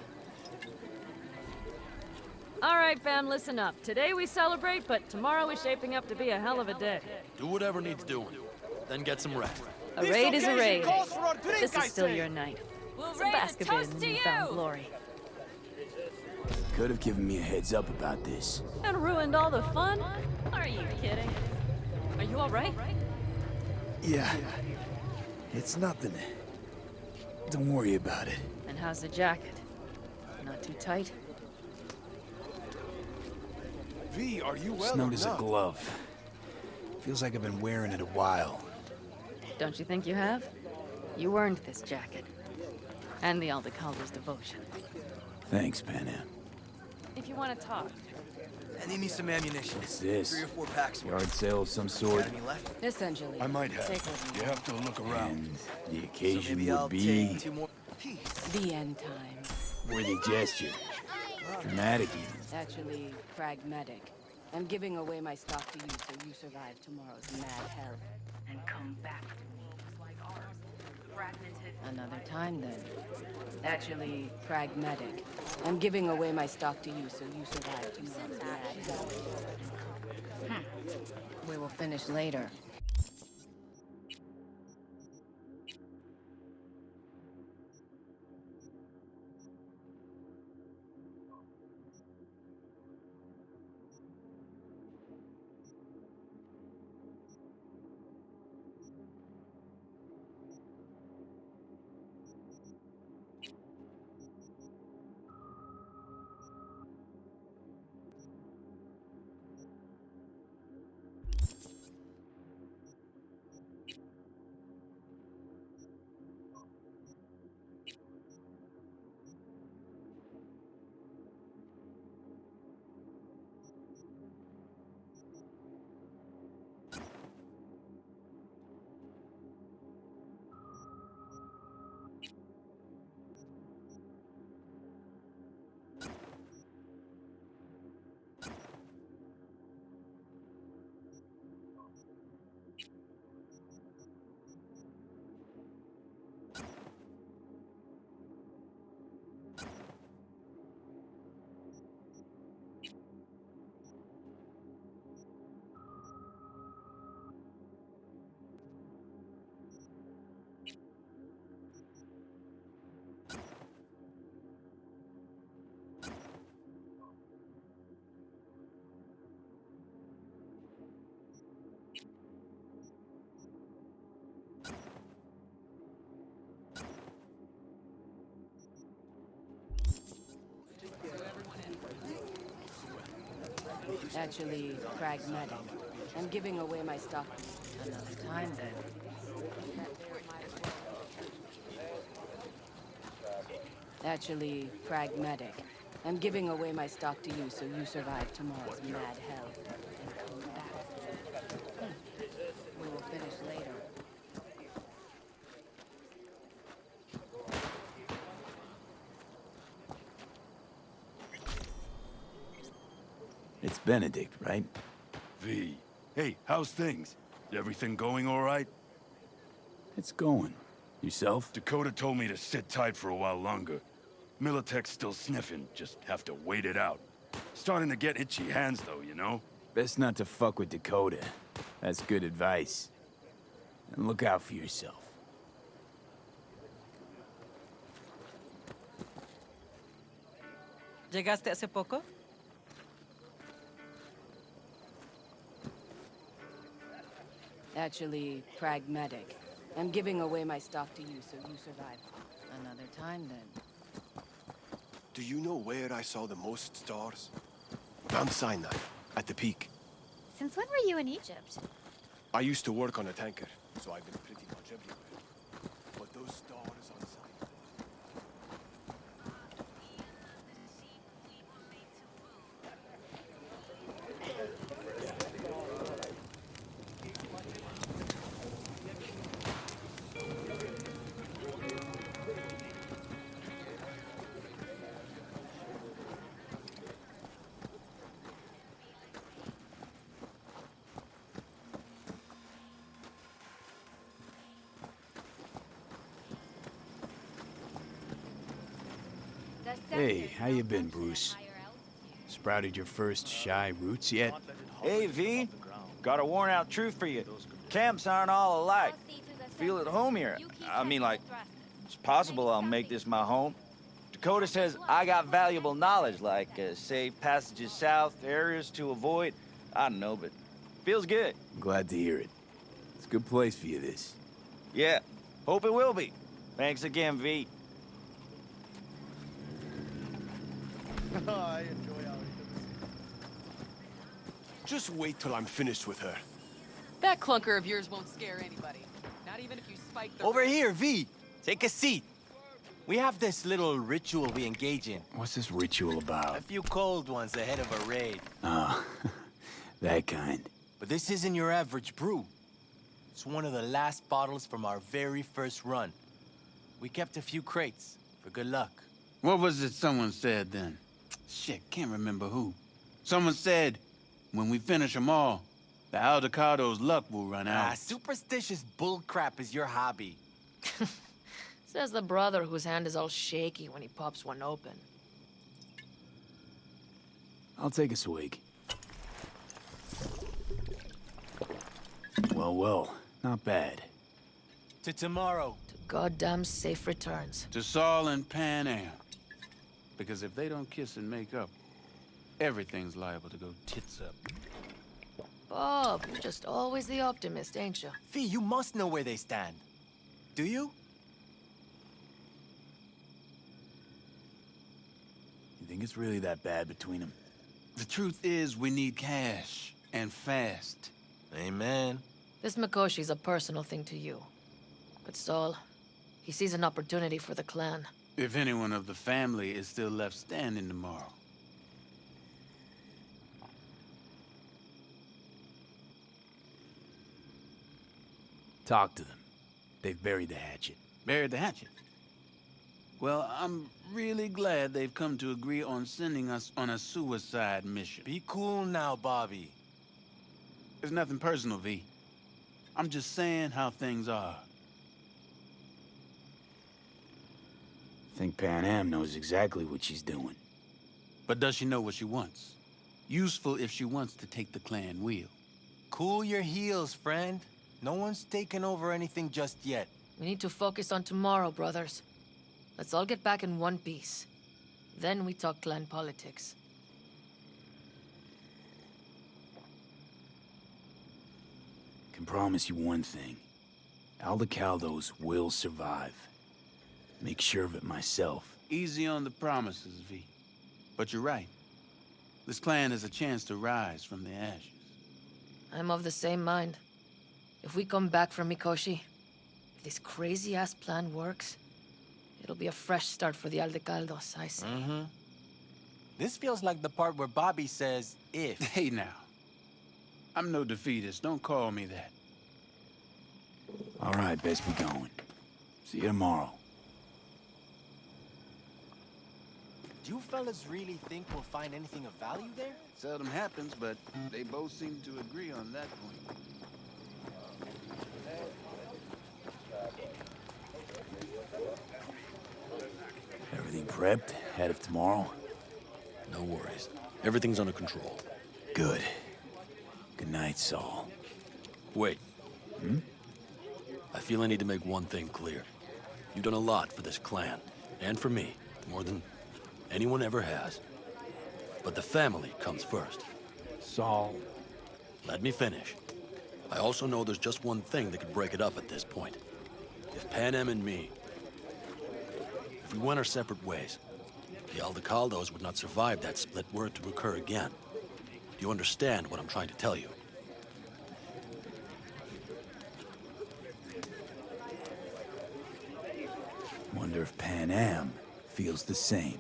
All right, fam, listen up. Today we celebrate, but tomorrow is shaping up to be a hell of a day. Do whatever needs doing. Then get some rest. A raid is a raid. This I is still say. your night. We'll Some basket in the newfound glory. Could have given me a heads up about this. And ruined all the fun? Are you kidding? Are you all right? Yeah. It's nothing. Don't worry about it. And how's the jacket? Not too tight? V, are you well Snug or as a not? glove. Feels like I've been wearing it a while. Don't you think you have? You earned this jacket. And the Aldecaldo's devotion. Thanks, PANAM. If you want to talk. I need me some ammunition. What's this? 3 or 4 packs. Yard sale of some sort? Got any left? Essentially. I might have. Take what You have to look around. And the occasion maybe I'll would be take 2 more. The end times. worthy gesture. Dramatic even. Actually, pragmatic. I'm giving away my stock to you so you survive tomorrow's mad hell. And come back to me like ours. Fragmented. Another time then. Actually, pragmatic. I'm giving away my stock to you so you survive tomorrow's mad hell. We will finish later. Actually, pragmatic. I'm giving away my stock. Another time, then. Actually, pragmatic. I'm giving away my stock to you so you survive tomorrow's mad hell and come back. We will finish later. It's Benedict, right? V. Hey, how's things? Everything going all right? It's going. Yourself? Dakota told me to sit tight for a while longer. Militech's still sniffing, just have to wait it out. Starting to get itchy hands though, you know? Best not to fuck with Dakota. That's good advice. And look out for yourself. ¿Llegaste hace poco? Actually, pragmatic. I'm giving away my stock to you so you survive. Another time, then. Do you know where I saw the most stars? Mount Sinai, at the peak. Since when were you in Egypt? I used to work on a tanker, so I've been pretty much everywhere. But those stars on Sinai... Hey, how you been, Bruce? Sprouted your first shy roots yet? Hey, V. Got a worn-out truth for you. Camps aren't all alike. Feel at home here. I mean, like, it's possible I'll make this my home. Dakota says I got valuable knowledge, like safe passages south, areas to avoid. I don't know, but feels good. Glad to hear it. It's a good place for you, this. Yeah, hope it will be. Thanks again, V. I enjoy how Just wait till I'm finished with her. That clunker of yours won't scare anybody. Not even if you spike the... Over here, V. Take a seat. We have this little ritual we engage in. What's this ritual about? A few cold ones ahead of a raid. Oh, that kind. But this isn't your average brew. It's one of the last bottles from our very first run. We kept a few crates for good luck. What was it someone said then? Shit, can't remember who. Someone said, when we finish them all, the Aldecado's luck will run out. Superstitious bullcrap is your hobby. Says the brother whose hand is all shaky when he pops one open. I'll take a swig. Well, not bad. To tomorrow. To goddamn safe returns. To Saul and Pan Am. Because if they don't kiss and make up, everything's liable to go tits up. Bob, you're just always the optimist, ain't you? Fee, you must know where they stand. Do you? You think it's really that bad between them? The truth is, we need cash, and fast. Amen. This Mikoshi's a personal thing to you. But Saul, he sees an opportunity for the clan. If anyone of the family is still left standing tomorrow. Talk to them. They've buried the hatchet. Buried the hatchet? Well, I'm really glad they've come to agree on sending us on a suicide mission. Be cool now, Bobby. It's nothing personal, V. I'm just saying how things are. think PANAM knows exactly what she's doing. But does she know what she wants? Useful if she wants to take the clan wheel. Cool your heels, friend. No one's taken over anything just yet. We need to focus on tomorrow, brothers. Let's all get back in one piece. Then we talk clan politics. Can promise you one thing. Aldecaldos will survive. Make sure of it myself. Easy on the promises, V. But you're right. This clan has a chance to rise from the ashes. I'm of the same mind. If we come back from Mikoshi, if this crazy-ass plan works, it'll be a fresh start for the Aldecaldos, I say. Mm-hmm. This feels like the part where Bobby says, if. Hey now. I'm no defeatist. Don't call me that. All right, best be going. See you tomorrow. Do you fellas really think we'll find anything of value there? Seldom happens, but they both seem to agree on that point. Everything prepped? Ahead of tomorrow? No worries. Everything's under control. Good. Good night, Saul. Wait. Hmm? I feel I need to make one thing clear. You've done a lot for this clan, and for me, more than anyone ever has. But the family comes first. Saul. Let me finish. I also know there's just one thing that could break it up at this point. If PANAM and me, if we went our separate ways, the Aldecaldos would not survive that split were it to occur again. Do you understand what I'm trying to tell you? Wonder if PANAM feels the same.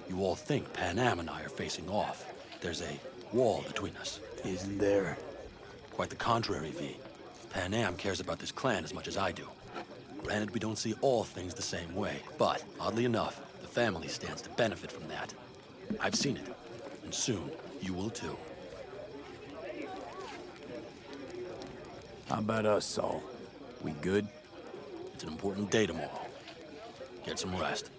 You all think PANAM and I are facing off. There's a wall between us. Isn't there? Quite the contrary, V. PANAM cares about this clan as much as I do. Granted, we don't see all things the same way, but oddly enough, the family stands to benefit from that. I've seen it, and soon you will too. How about us, Saul? We good? It's an important day tomorrow. Get some rest.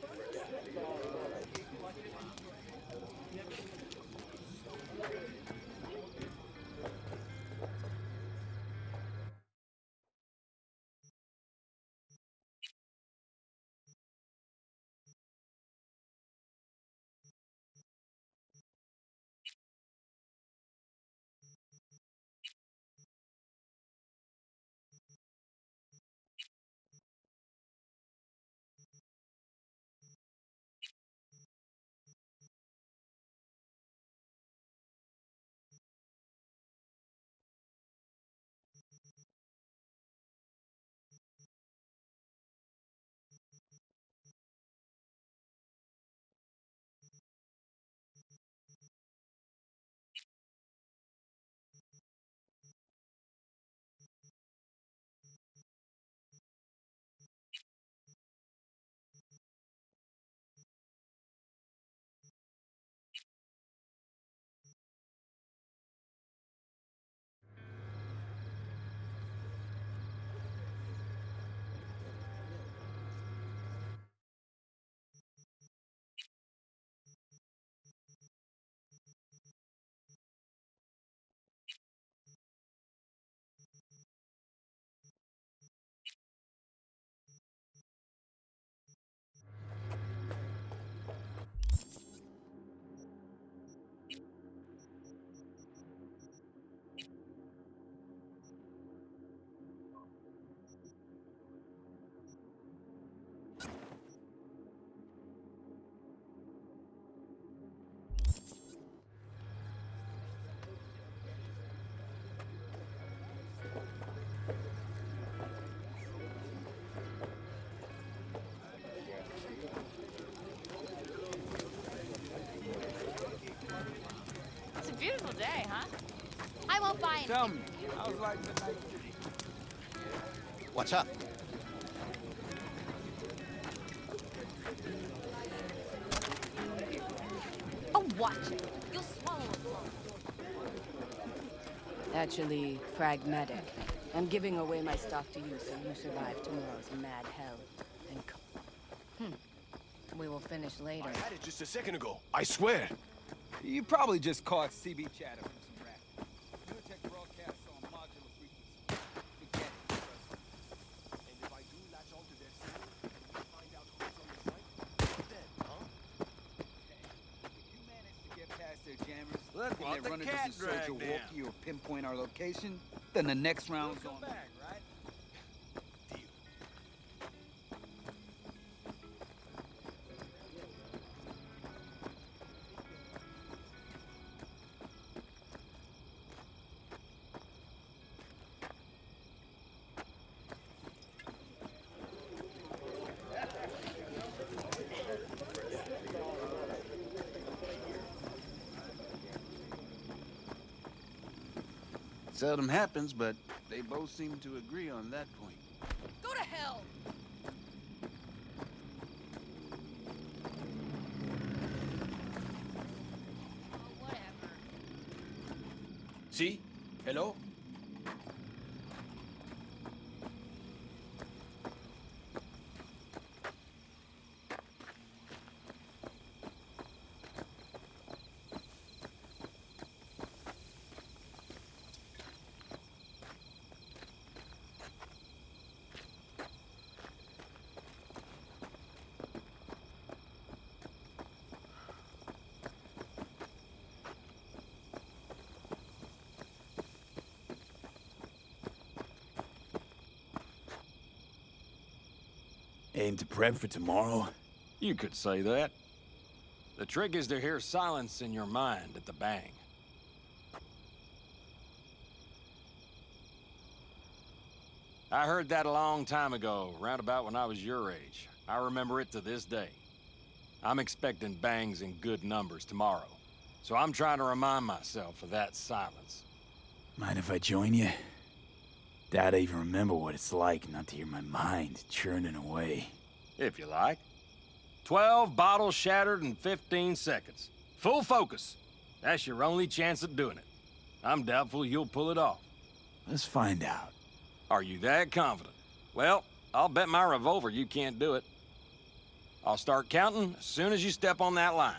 It's a beautiful day, huh? I won't buy anything. Tell me, how's life tonight? What's up? Oh, watch it. You'll swallow a blow. Actually, pragmatic. I'm giving away my stock to you so you survive tomorrow's mad hell. And We will finish later. I had it just a second ago. I swear. You probably just caught CB chatter from some rat. Militech broadcasts on modular frequency. Forget it. And if I do latch onto their signal and find out who's on the site, then, huh? If you manage to get past their jammers, Look and what their the runner cat doesn't soldier dragged walkie or pinpoint our location, then the next round's on. Back, right? Seldom happens, but they both seem to agree on that point. Go to hell! See? Hello? Aim to prep for tomorrow? You could say that. The trick is to hear silence in your mind at the bang. I heard that a long time ago, round about when I was your age. I remember it to this day. I'm expecting bangs in good numbers tomorrow, so I'm trying to remind myself of that silence. Mind if I join you? Doubt I even remember what it's like not to hear my mind churning away. If you like. 12 bottles shattered in 15 seconds. Full focus. That's your only chance at doing it. I'm doubtful you'll pull it off. Let's find out. Are you that confident? Well, I'll bet my revolver you can't do it. I'll start counting as soon as you step on that line.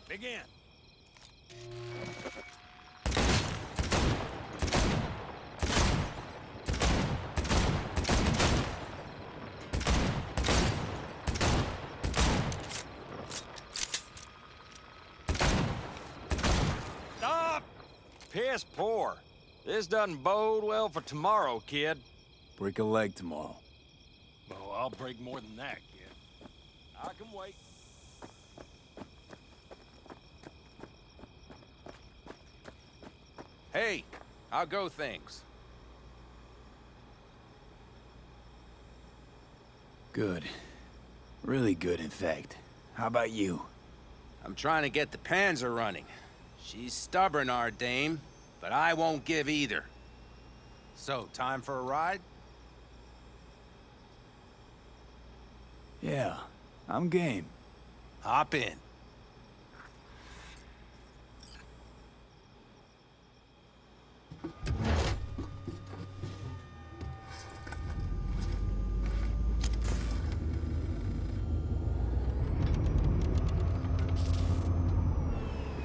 Begin. Stop! Piss poor. This doesn't bode well for tomorrow, kid. Break a leg tomorrow. Oh, I'll break more than that, kid. I can wait. Hey, how go things? Good. Really good, in fact. How about you? I'm trying to get the Panzer running. She's stubborn, our dame, but I won't give either. So, time for a ride? Yeah, I'm game. Hop in.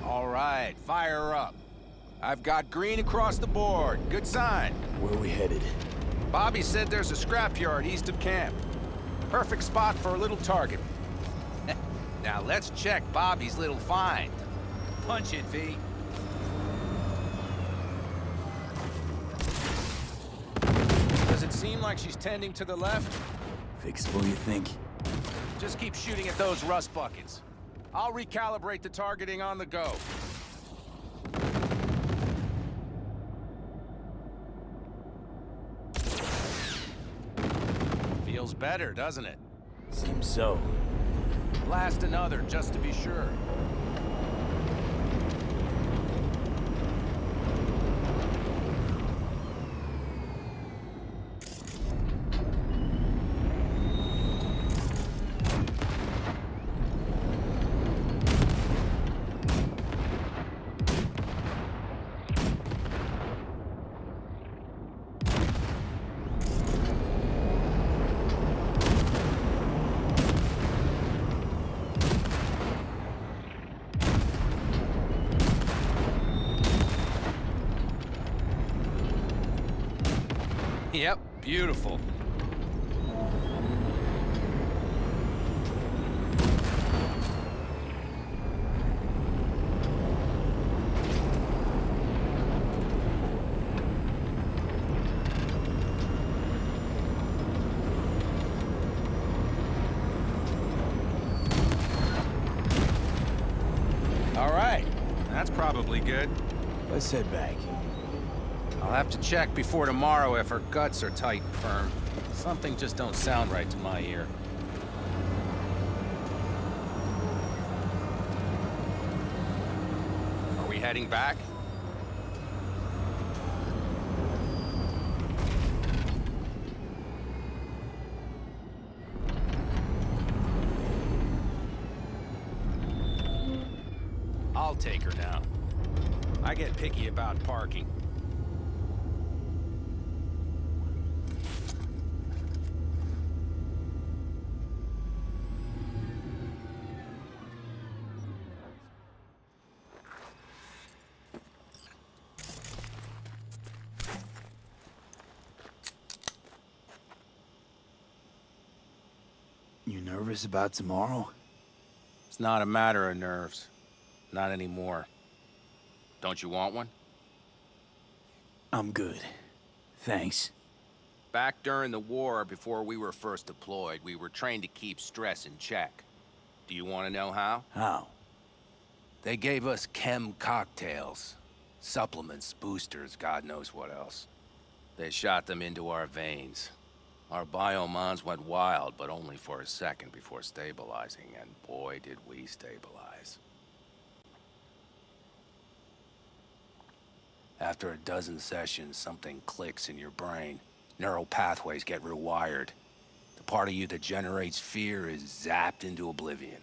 All right, fire up. I've got green across the board. Good sign. Where are we headed? Bobby said there's a scrapyard east of camp. Perfect spot for a little target. Now let's check Bobby's little find. Punch it, V. Does it seem like she's tending to the left? Fixable, you think? Just keep shooting at those rust buckets. I'll recalibrate the targeting on the go. Feels better, doesn't it? Seems so. Blast another, just to be sure. Yep, beautiful. All right, that's probably good. Let's head back. I'll have to check before tomorrow if her guts are tight and firm. Something just don't sound right to my ear. Are we heading back? I'll take her now. I get picky about parking. You nervous about tomorrow? It's not a matter of nerves. Not anymore. Don't you want one? I'm good. Thanks. Back during the war, before we were first deployed, we were trained to keep stress in check. Do you want to know how? How? They gave us chem cocktails. Supplements, boosters, God knows what else. They shot them into our veins. Our biomons went wild, but only for a second before stabilizing, and boy did we stabilize. After a dozen sessions, something clicks in your brain. Neural pathways get rewired. The part of you that generates fear is zapped into oblivion.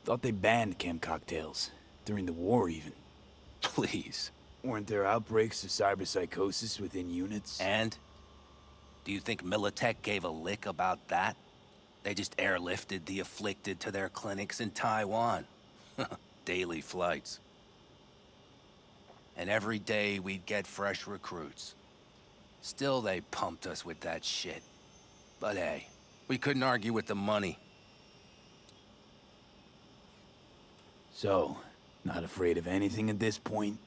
Thought they banned chem cocktails. During the war, even. Please. Weren't there outbreaks of cyberpsychosis within units? And? Do you think Militech gave a lick about that? They just airlifted the afflicted to their clinics in Taiwan. Daily flights. And every day we'd get fresh recruits. Still they pumped us with that shit. But hey, we couldn't argue with the money. So, not afraid of anything at this point?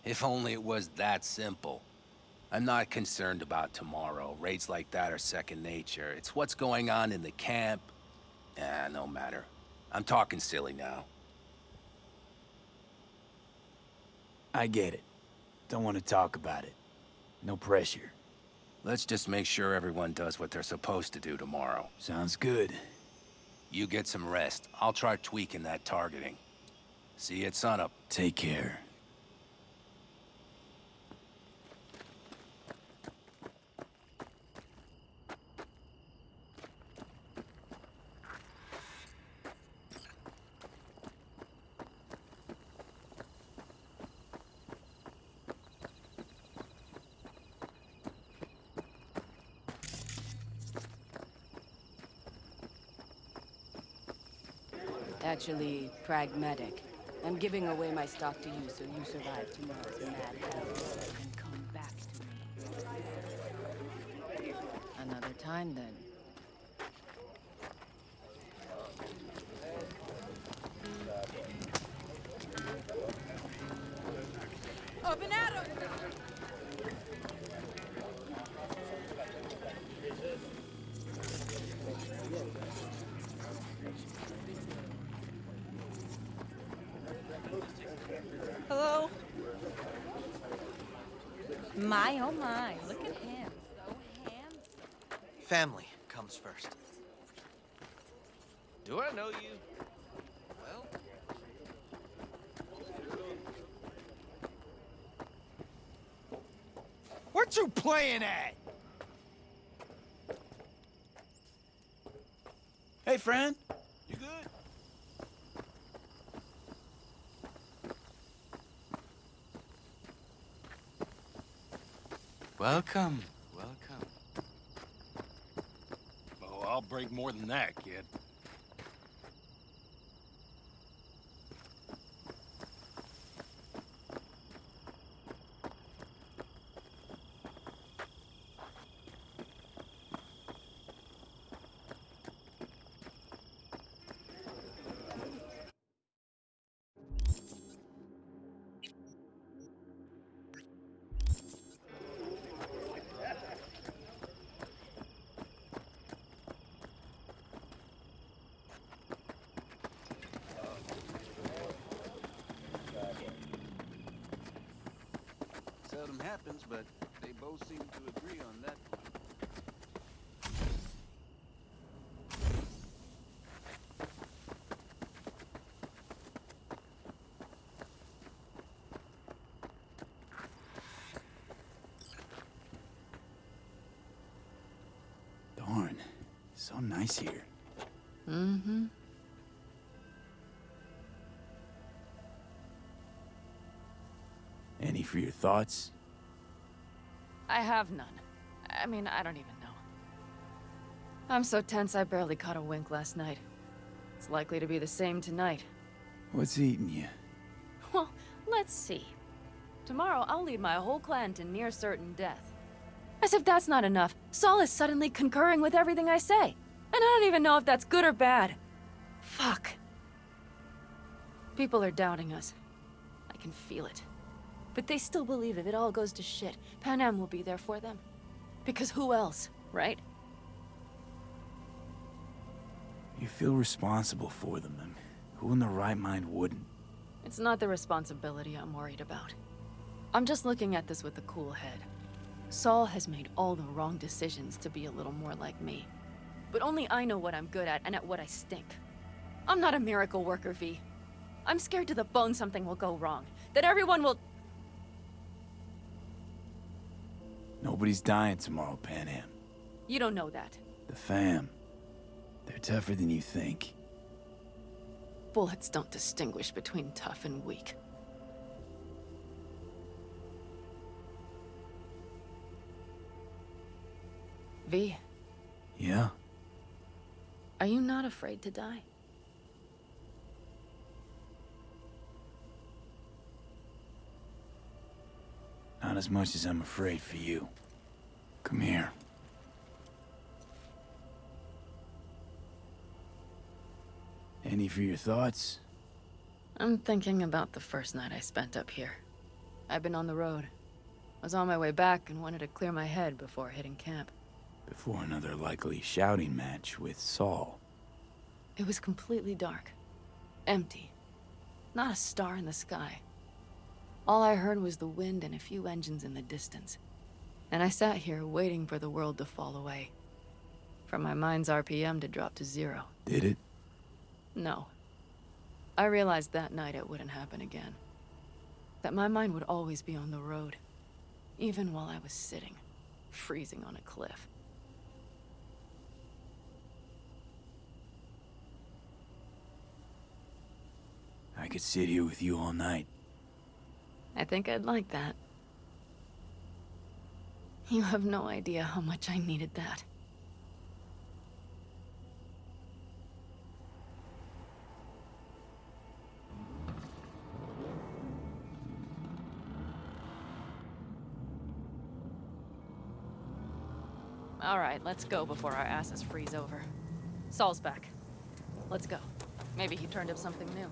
If only it was that simple. I'm not concerned about tomorrow. Raids like that are second nature. It's what's going on in the camp. No matter. I'm talking silly now. I get it. Don't want to talk about it. No pressure. Let's just make sure everyone does what they're supposed to do tomorrow. Sounds good. You get some rest. I'll try tweaking that targeting. See you at sunup. Take care. Actually, pragmatic. I'm giving away my stock to you so you survive tomorrow's mad hell and come back to me. Another time, then. Open Adam! Hello? My, oh my, look at him. So handsome. Family comes first. Do I know you? Well... What you playing at? Hey, friend. You good? Welcome. Welcome. Oh, I'll break more than that, kid. happens, but they both seem to agree on that point. Darn. So nice here. Mm-hmm. Any for your thoughts? I have none. I mean, I don't even know. I'm so tense I barely caught a wink last night. It's likely to be the same tonight. What's eating you? Well, let's see. Tomorrow I'll lead my whole clan to near certain death. As if that's not enough, Saul is suddenly concurring with everything I say. And I don't even know if that's good or bad. Fuck. People are doubting us. I can feel it. But they still believe if it all goes to shit, PANAM will be there for them. Because who else, right? You feel responsible for them, and who in their right mind wouldn't? It's not the responsibility I'm worried about. I'm just looking at this with a cool head. Saul has made all the wrong decisions to be a little more like me. But only I know what I'm good at and at what I stink. I'm not a miracle worker, V. I'm scared to the bone something will go wrong. That everyone will... Nobody's dying tomorrow, PANAM. You don't know that. The fam. They're tougher than you think. Bullets don't distinguish between tough and weak. V. Yeah? Are you not afraid to die? Not as much as I'm afraid for you. Come here. Any for your thoughts? I'm thinking about the first night I spent up here. I've been on the road. I was on my way back and wanted to clear my head before hitting camp. Before another likely shouting match with Saul. It was completely dark. Empty. Not a star in the sky. All I heard was the wind and a few engines in the distance. And I sat here waiting for the world to fall away. For my mind's RPM to drop to 0. Did it? No. I realized that night it wouldn't happen again. That my mind would always be on the road. Even while I was sitting, freezing on a cliff. I could sit here with you all night. I think I'd like that. You have no idea how much I needed that. All right, let's go before our asses freeze over. Saul's back. Let's go. Maybe he turned up something new.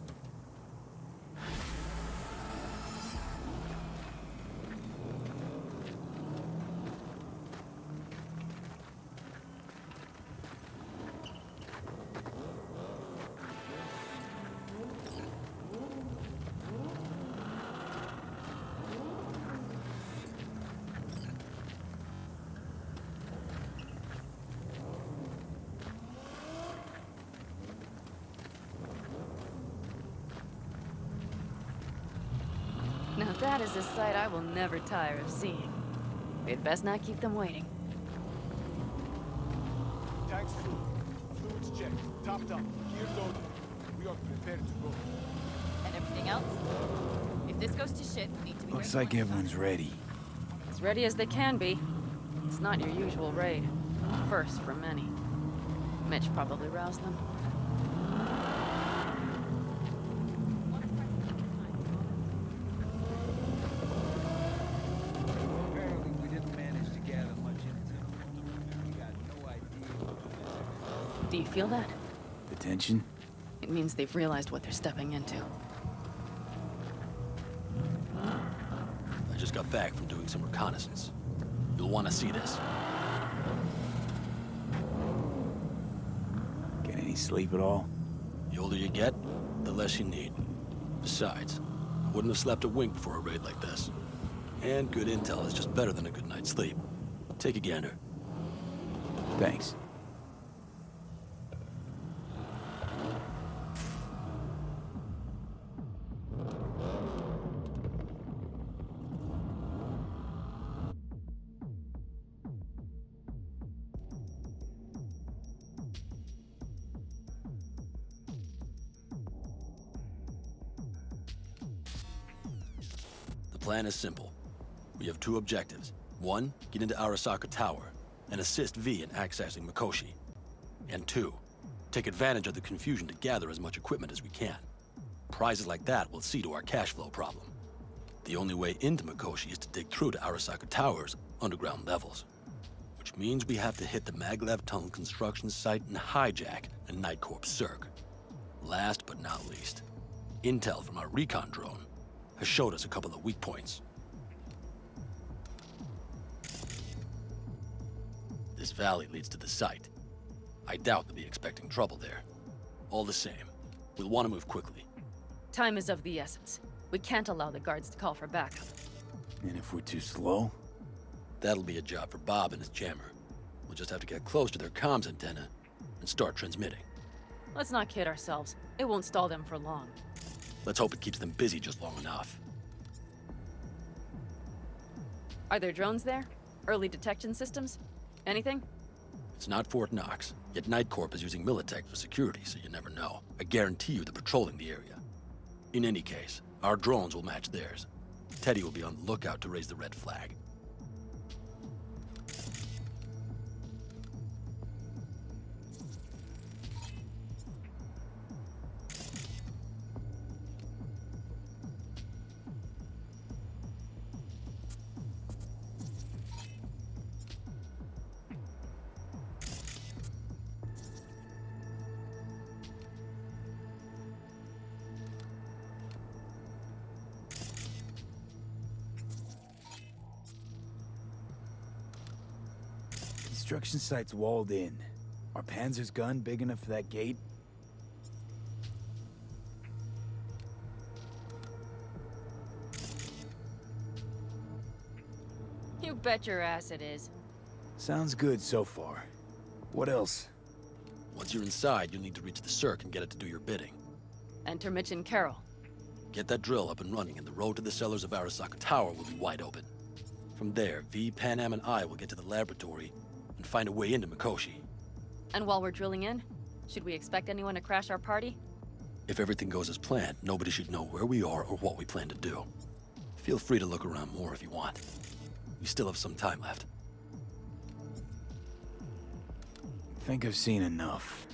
Now that is a sight I will never tire of seeing. We'd best not keep them waiting. Tanks full. Fluids checked. Topped up. Gear loaded. We are prepared to go. And everything else? If this goes to shit, we need to be Looks ready like everyone's ready. As ready as they can be. It's not your usual raid. First for many. Mitch probably roused them. Apparently we didn't manage to gather much intel. We got no idea. Do you feel that? The tension? It means they've realized what they're stepping into. I just got back from doing some reconnaissance. You'll want to see this. Get any sleep at all? The older you get, the less you need. Besides, I wouldn't have slept a wink before a raid like this. And good intel is just better than a good night's sleep. Take a gander. Thanks. The plan is simple. We have two objectives. One, get into Arasaka Tower and assist V in accessing Mikoshi. And two, take advantage of the confusion to gather as much equipment as we can. Prizes like that will see to our cash flow problem. The only way into Mikoshi is to dig through to Arasaka Tower's underground levels. Which means we have to hit the Maglev Tunnel construction site and hijack a Night Corp Circ. Last but not least, intel from our recon drone has showed us a couple of weak points. This valley leads to the site. I doubt they'll be expecting trouble there. All the same, we'll want to move quickly. Time is of the essence. We can't allow the guards to call for backup. And if we're too slow? That'll be a job for Bob and his jammer. We'll just have to get close to their comms antenna and start transmitting. Let's not kid ourselves. It won't stall them for long. Let's hope it keeps them busy just long enough. Are there drones there? Early detection systems? Anything? It's not Fort Knox, yet Night Corp is using Militech for security, so you never know. I guarantee you they're patrolling the area. In any case, our drones will match theirs. Teddy will be on the lookout to raise the red flag. Construction site's walled in. Are Panzer's gun big enough for that gate? You bet your ass it is. Sounds good so far. What else? Once you're inside, you'll need to reach the Circ and get it to do your bidding. Enter Mitch and Carol. Get that drill up and running, and the road to the cellars of Arasaka Tower will be wide open. From there, V, PANAM, and I will get to the laboratory and find a way into Mikoshi. And while we're drilling in, should we expect anyone to crash our party? If everything goes as planned, nobody should know where we are or what we plan to do. Feel free to look around more if you want. We still have some time left. I think I've seen enough.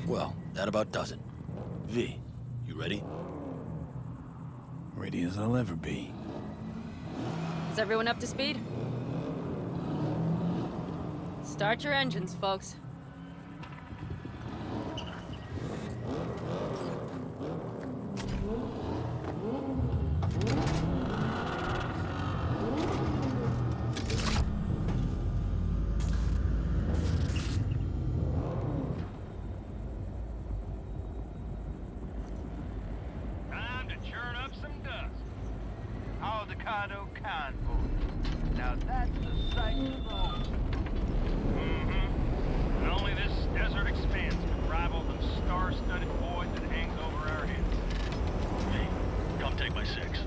Well, that about does it. V, you ready? Ready as I'll ever be. Is everyone up to speed? Start your engines, folks. Now that's a sight to behold. And only this desert expanse can rival the star-studded void that hangs over our heads. Hey, come take my 6. Is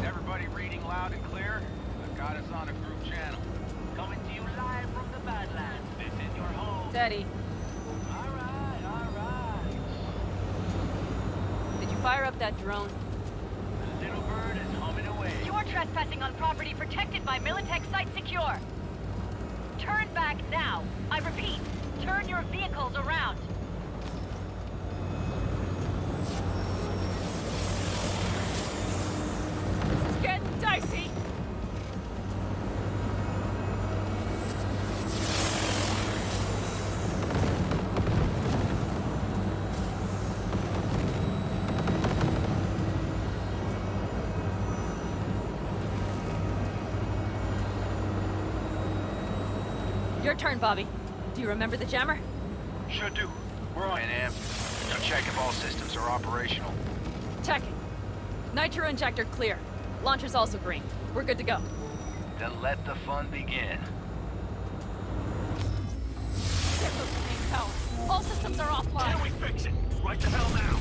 everybody reading loud and clear? I've got us on a group channel. Coming to you live from the Badlands. This is your home. Teddy. All right. Did you fire up that drone? The little bird is humming away. You're trespassing on property protected by Militech Site Secure. Turn back now. I repeat, turn your vehicles around. Your turn, Bobby. Do you remember the jammer? Sure do. We're on. Panam, now check if all systems are operational. Checking. Nitro injector clear. Launcher's also green. We're good to go. Then let the fun begin. Get those main power. All systems are offline. Can we fix it? Right the hell now.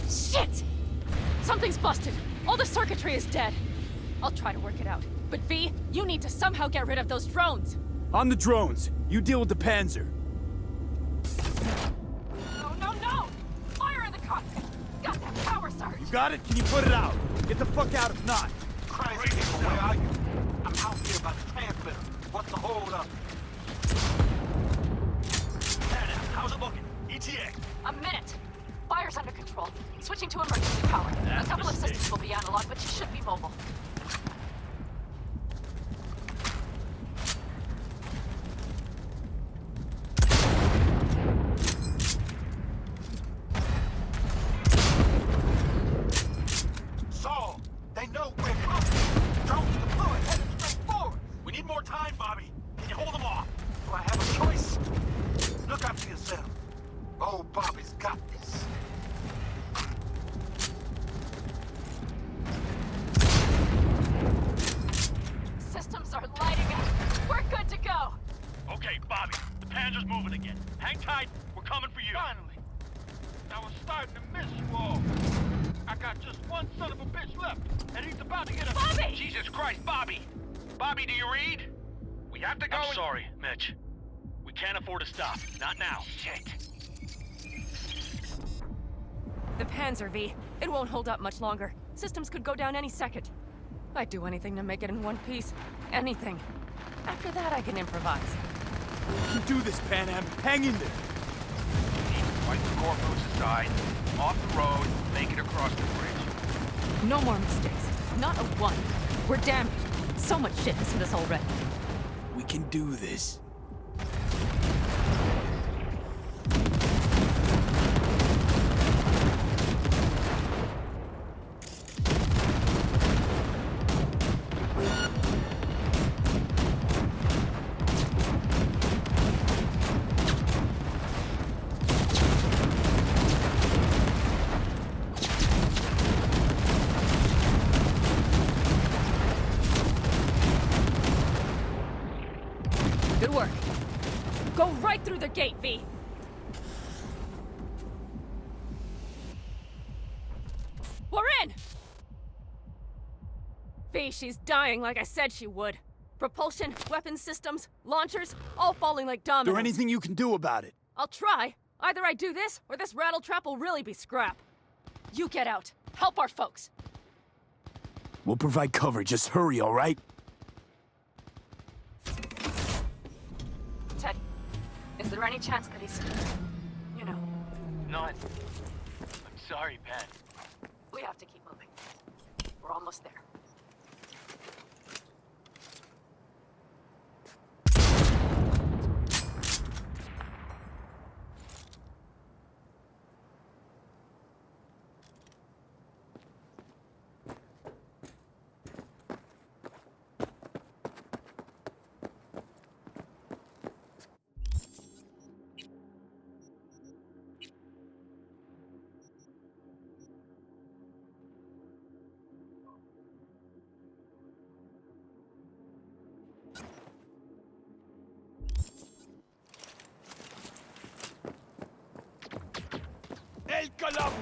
Shit! Something's busted. All the circuitry is dead. I'll try to work it out. But V, you need to somehow get rid of those drones. On the drones. You deal with the Panzer. No! Fire in the cockpit! Got that power surge! You got it? Can you put it out? Get the fuck out if not. Crazy people, where are you? I'm out here by the transmitter. What's the hold up? How's it looking? ETA. A minute. Fire's under control. Switching to emergency power. A couple of systems will be analog, but you should be mobile. So, they know we're coming. Drones deployed, headed straight forward. We need more time, Bobby. Can you hold them off? Do I have a choice? Look out for yourself. Oh, Bobby's got this. Systems are lighting up. We're good to go. Okay, Bobby. The Panzer's moving again. Hang tight. We're coming for you. Finally. I was starting to miss you all. I got just one son of a bitch left, and he's about to get a... Bobby! Jesus Christ, Bobby! Bobby, do you read? We have to go. I'm sorry, Mitch. We can't afford to stop. Not now. Shit. The Panzer, V. It won't hold up much longer. Systems could go down any second. I'd do anything to make it in one piece. Anything. After that, I can improvise. You can do this, Panam. Hang in there. Wipe the CORPOs aside. Off the road. Make it across the bridge. No more mistakes. Not a one. We're damaged. So much shit has hit us already. We can do this. Good work. Go right through the gate, V. We're in! V, she's dying like I said she would. Propulsion, weapons systems, launchers, all falling like dominoes. Is there anything you can do about it? I'll try. Either I do this, or this rattletrap will really be scrap. You get out. Help our folks. We'll provide cover. Just hurry, all right? Ted, is there any chance that he's... you know... None. I'm sorry, Pat. We have to keep moving. We're almost there. El Calabu!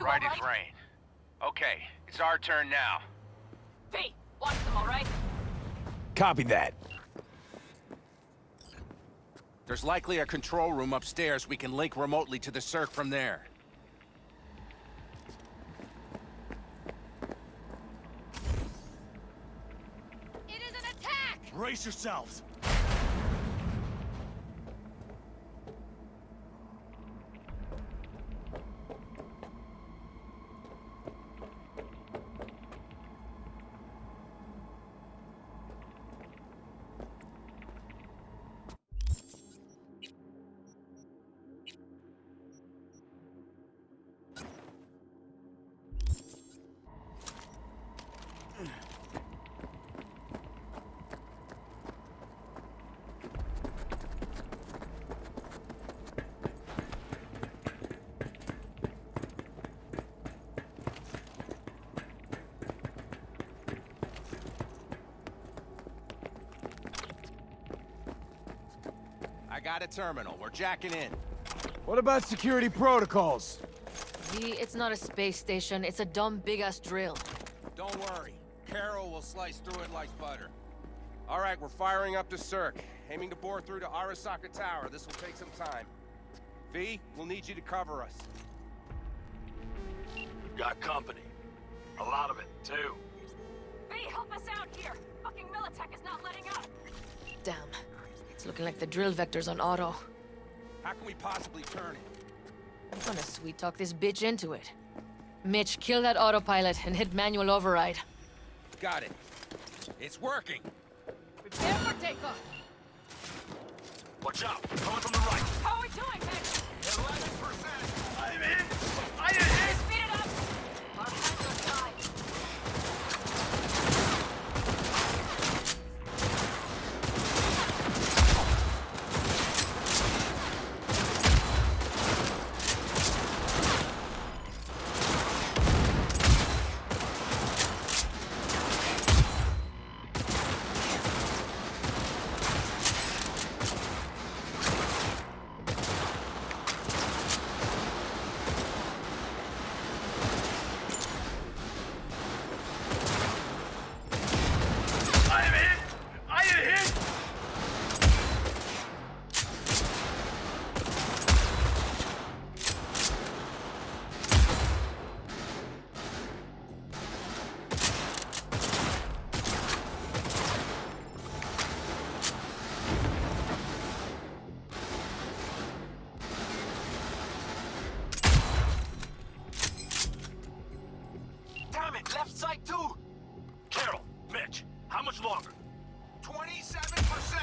Right as rain. Okay, it's our turn now. V, watch them, all right? Copy that. There's likely a control room upstairs. We can link remotely to the circ from there. Brace yourselves. I got a terminal. We're jacking in. What about security protocols? V, it's not a space station. It's a dumb big-ass drill. Don't worry. Carol will slice through it like butter. All right, we're firing up the circ. Aiming to bore through to Arasaka Tower. This will take some time. V, we'll need you to cover us. Got company. A lot of it, too. V, help us out here! Fucking Militech is not letting up! Damn. It's looking like the drill vector's on auto. How can we possibly turn it? I'm gonna sweet-talk this bitch into it. Mitch, kill that autopilot and hit manual override. Got it. It's working. Prepare for takeoff. Watch out! Coming from the right! How are we doing, Mitch? 11%! I'm in! I'm in! Speed it up! Our hands are tied. Left side too! Carol, Mitch, how much longer? 27%!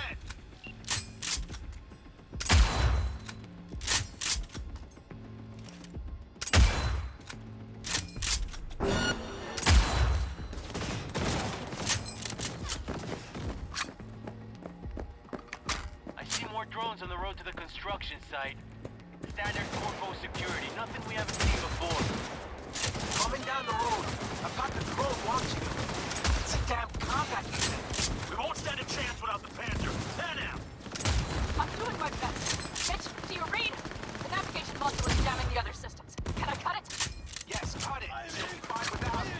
I see more drones on the road to the construction site. Standard CORPO security, nothing we haven't seen before. Coming down the road. I've got the drone watching them. It's a damn combat unit. We won't stand a chance without the Panther. 10 out. I'm doing my best. Mitch, do you read? The navigation module is jamming the other systems. Can I cut it? Yes, cut it. She'll be fine without it.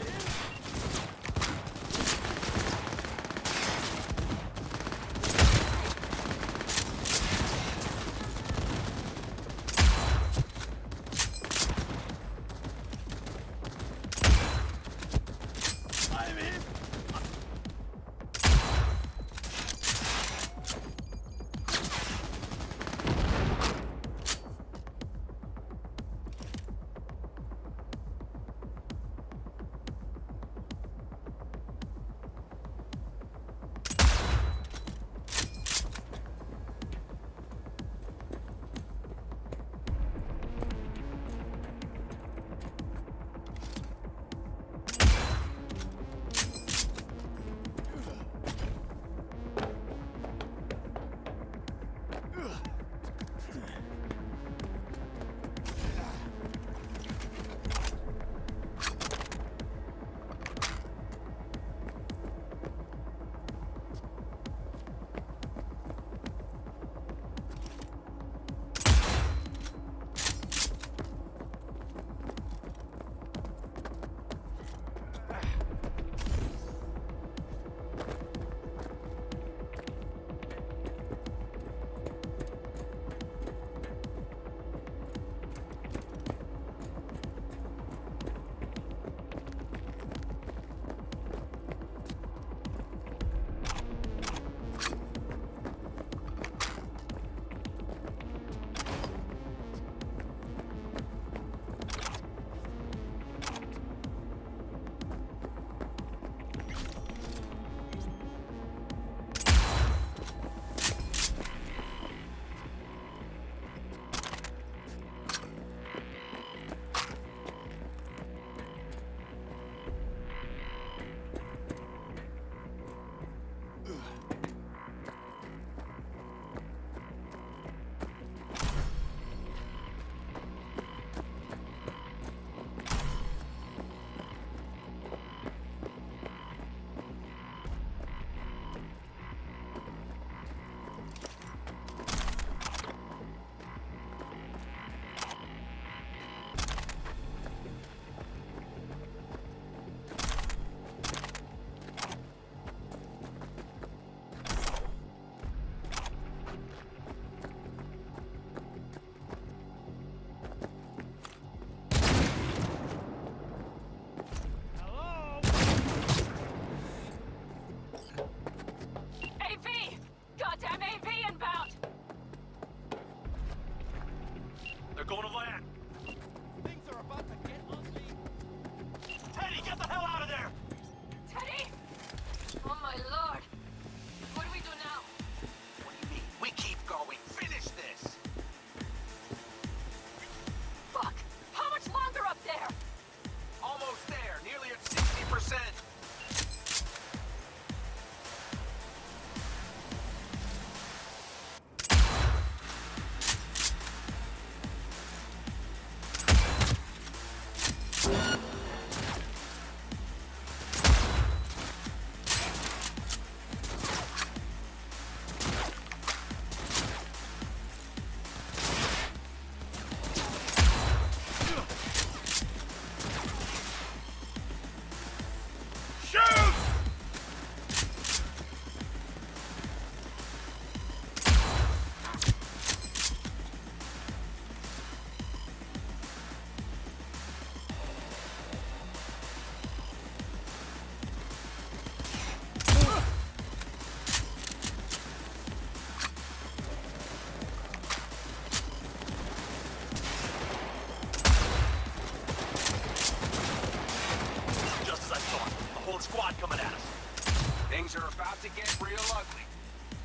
about to get real ugly.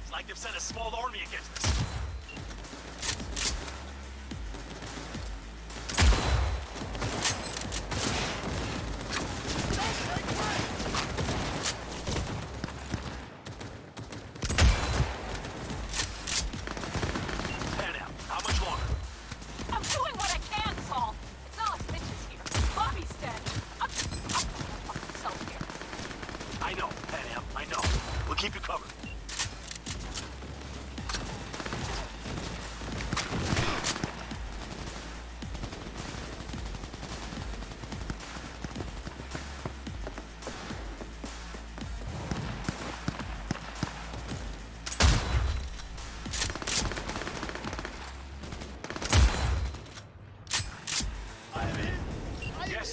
It's like they've sent a small army against us.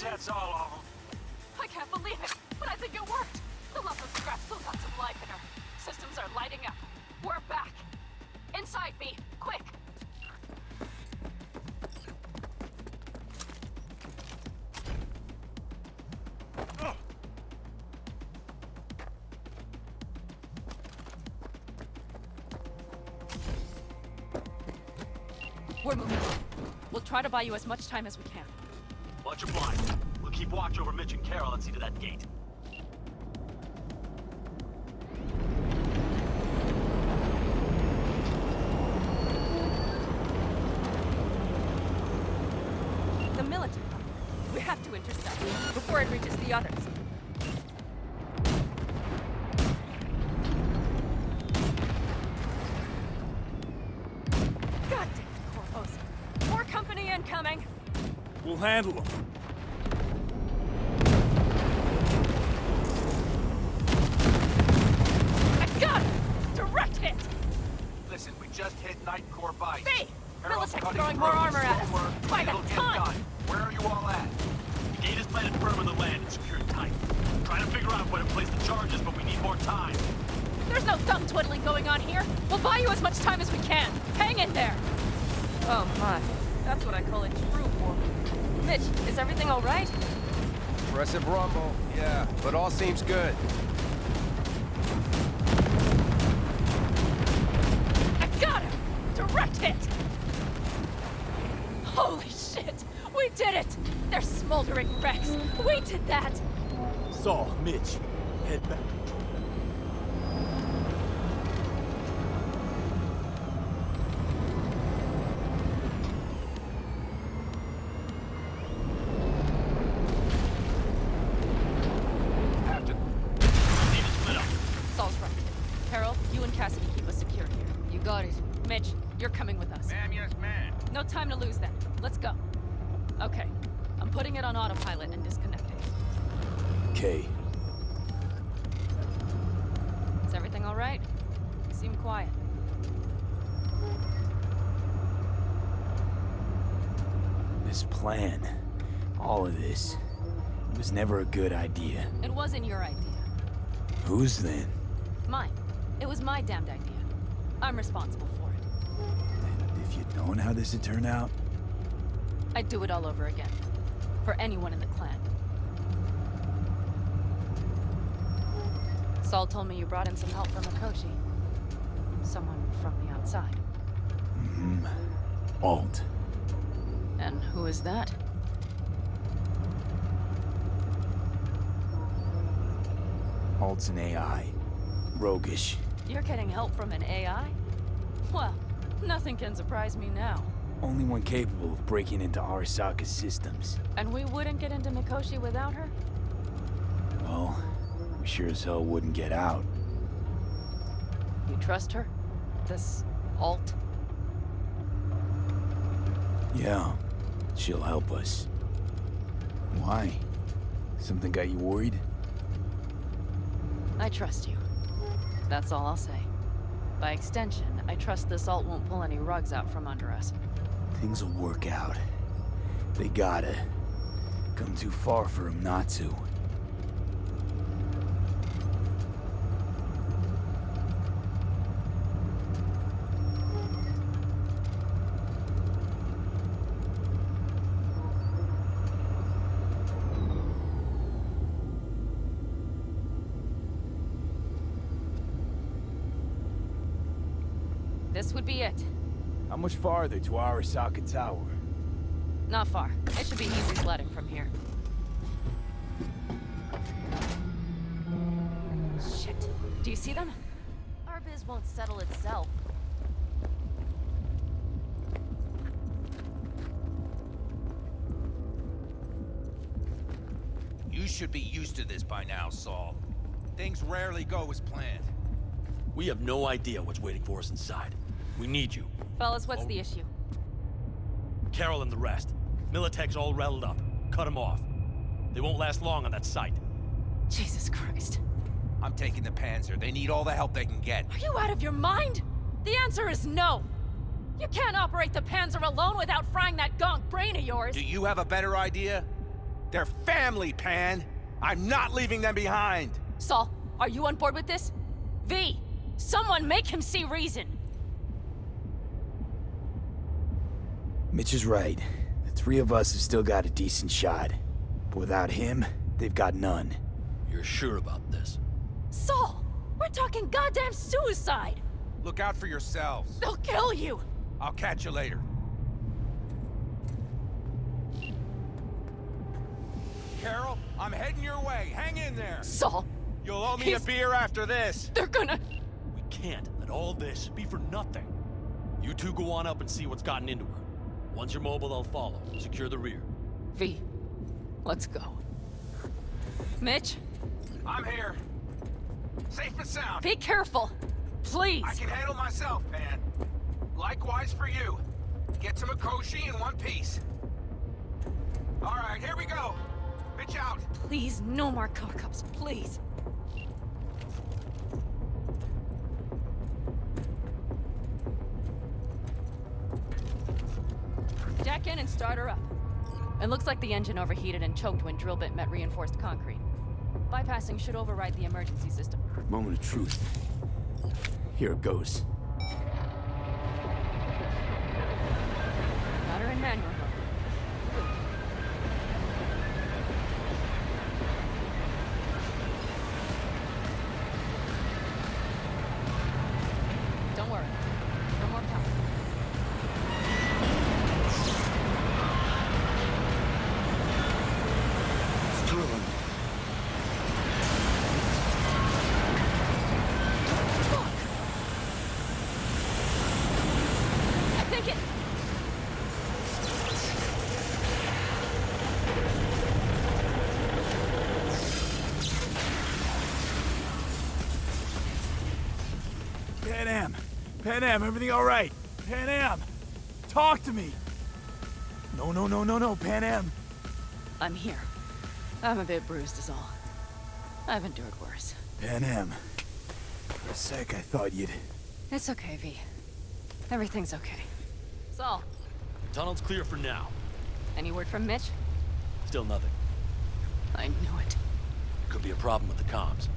That's all of them. I can't believe it, but I think it worked. The lump of scrap still got some life in her. Systems are lighting up. We're back. Inside me, quick. We're moving. We'll try to buy you as much time as we can. Watch your blind. We'll keep watch over Mitch and Carol and see to that gate. The military. We have to intercept before it reaches the others. God damn it, Corpos. More company incoming. We'll handle them. I got it! Direct hit! Listen, we just hit Night Corps base. B! Carol's Militech cutting throwing through more the armor at slow us. work, By and the it'll get ton! done. Where are you all at? The gate is planted firm on the land and secured tight. Trying to figure out where to place the charges, but we need more time. There's no thumb twiddling going on here. We'll buy you as much time as we can. Hang in there. Oh my. That's what I call a true war. Mitch, is everything all right? Aggressive rumble, yeah, but all seems good. I got him! Direct hit! Holy shit! We did it! They're smoldering wrecks. We did that! Saul, Mitch, head back. Saul's right. Carol, you and Cassidy keep us secure here. You got it. Mitch, you're coming with us. Ma'am, yes, ma'am. No time to lose then. Let's go. Okay. I'm putting it on autopilot and disconnecting. Okay. Is everything all right? You seem quiet. This plan, all of this, it was never a good idea. It wasn't your idea. Whose then? Mine. It was my damned idea. I'm responsible for it. And if you'd known how this would turn out? I'd do it all over again. For anyone in the clan. Saul told me you brought in some help from Mikoshi. Someone from the outside. Mm-hmm. Alt. And who is that? Alt's an AI. Roguish. You're getting help from an AI? Well, nothing can surprise me now. Only one capable of breaking into Arasaka's systems. And we wouldn't get into Mikoshi without her? Well, we sure as hell wouldn't get out. You trust her? This Alt? Yeah, she'll help us. Why? Something got you worried? I trust you. That's all I'll say. By extension, I trust this Alt won't pull any rugs out from under us. Things will work out. They gotta. Come too far for him not to. This would be it. How much farther to Arasaka Tower? Not far. It should be easy sledding from here. Shit. Do you see them? Our biz won't settle itself. You should be used to this by now, Saul. Things rarely go as planned. We have no idea what's waiting for us inside. We need you. Fellas, what's the issue? Carol and the rest. Militech's all riled up. Cut them off. They won't last long on that site. Jesus Christ. I'm taking the Panzer. They need all the help they can get. Are you out of your mind? The answer is no. You can't operate the Panzer alone without frying that gonk brain of yours. Do you have a better idea? They're family, Pan. I'm not leaving them behind. Saul, are you on board with this? V, someone make him see reason. Mitch is right. The three of us have still got a decent shot. But without him, they've got none. You're sure about this? Saul, we're talking goddamn suicide. Look out for yourselves. They'll kill you. I'll catch you later. Carol, I'm heading your way. Hang in there. Saul. You'll owe me a beer after this. They're gonna... We can't let all this be for nothing. You two go on up and see what's gotten into her. Once you're mobile, I'll follow. Secure the rear. V, let's go. Mitch? I'm here. Safe and sound. Be careful. Please. I can handle myself, man. Likewise for you. Get to Mikoshi in one piece. All right, here we go. Pitch out. Please, no more cock-ups, please. Jack in and start her up. It looks like the engine overheated and choked when drill bit met reinforced concrete. Bypassing should override the emergency system. Moment of truth. Here it goes. Got her in manual mode. Don't worry. No more power. It's drilling. I think it... Panam, everything all right? Panam, talk to me. No, Panam. I'm here. I'm a bit bruised is all. I've endured worse. Panam, for a sec I thought you'd... It's okay, V. Everything's okay. Saul. Tunnel's clear for now. Any word from Mitch? Still nothing. I knew it. Could be a problem with the comms.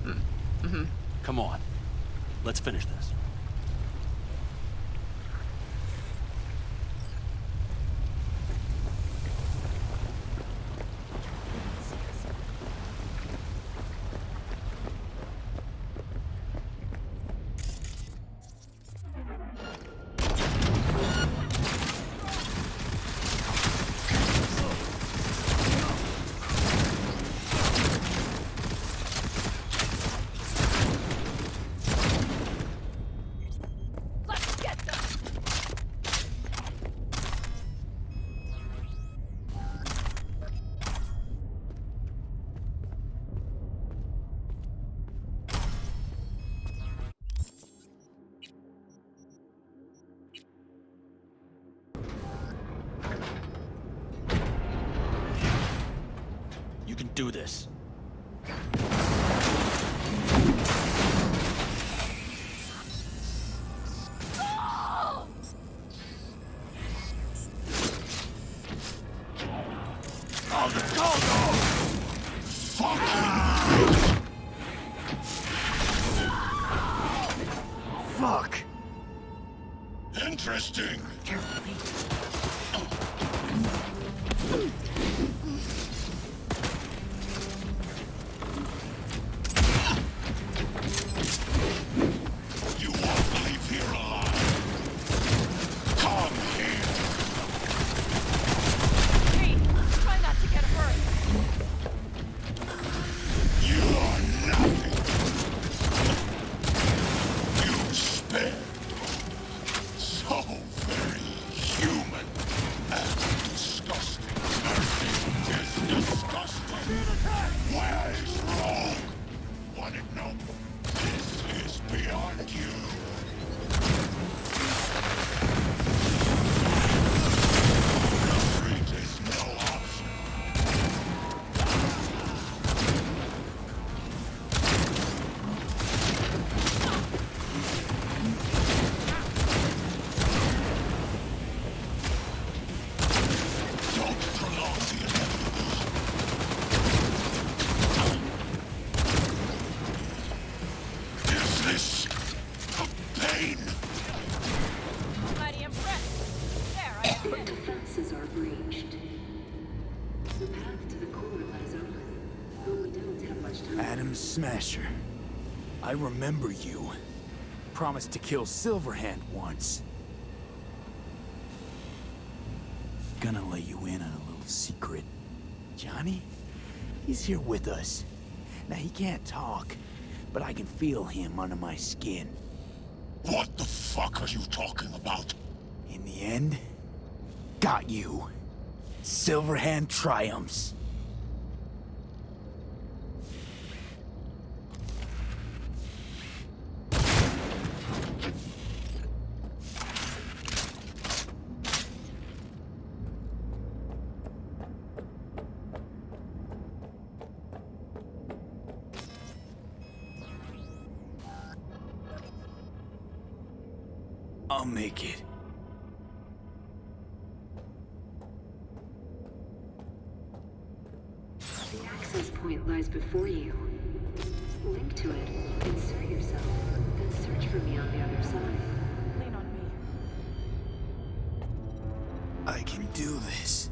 Mm-hmm. Come on. Let's finish this. You can do this. Fuck! Interesting. You won't leave here alive. Smasher. I remember you. Promised to kill Silverhand once. Gonna let you in on a little secret. Johnny? He's here with us. Now, he can't talk, but I can feel him under my skin. What the fuck are you talking about? In the end, got you. Silverhand triumphs. I'll make it. The access point lies before you. Link to it, insert yourself, then search for me on the other side. Lean on me. I can do this.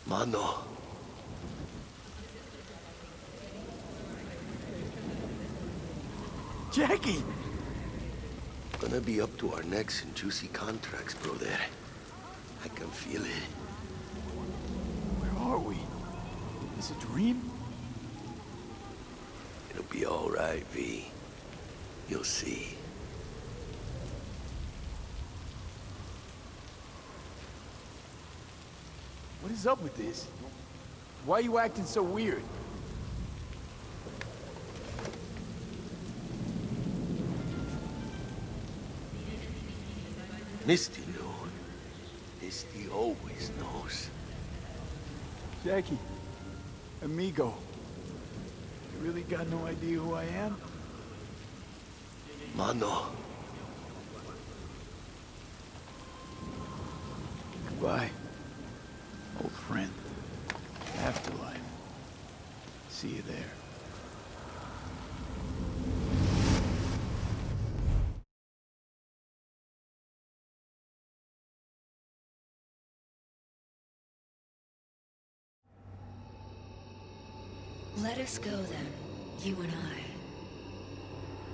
Mano. Jackie! Gonna be up to our necks in juicy contracts, brother. I can feel it. Where are we? Is it a dream? It'll be all right, V. You'll see. What is up with this? Why are you acting so weird? Misty knew. Misty always knows. Jackie, amigo, you really got no idea who I am? Mano. Goodbye, old friend. Afterlife. See you there. Let us go then, you and I.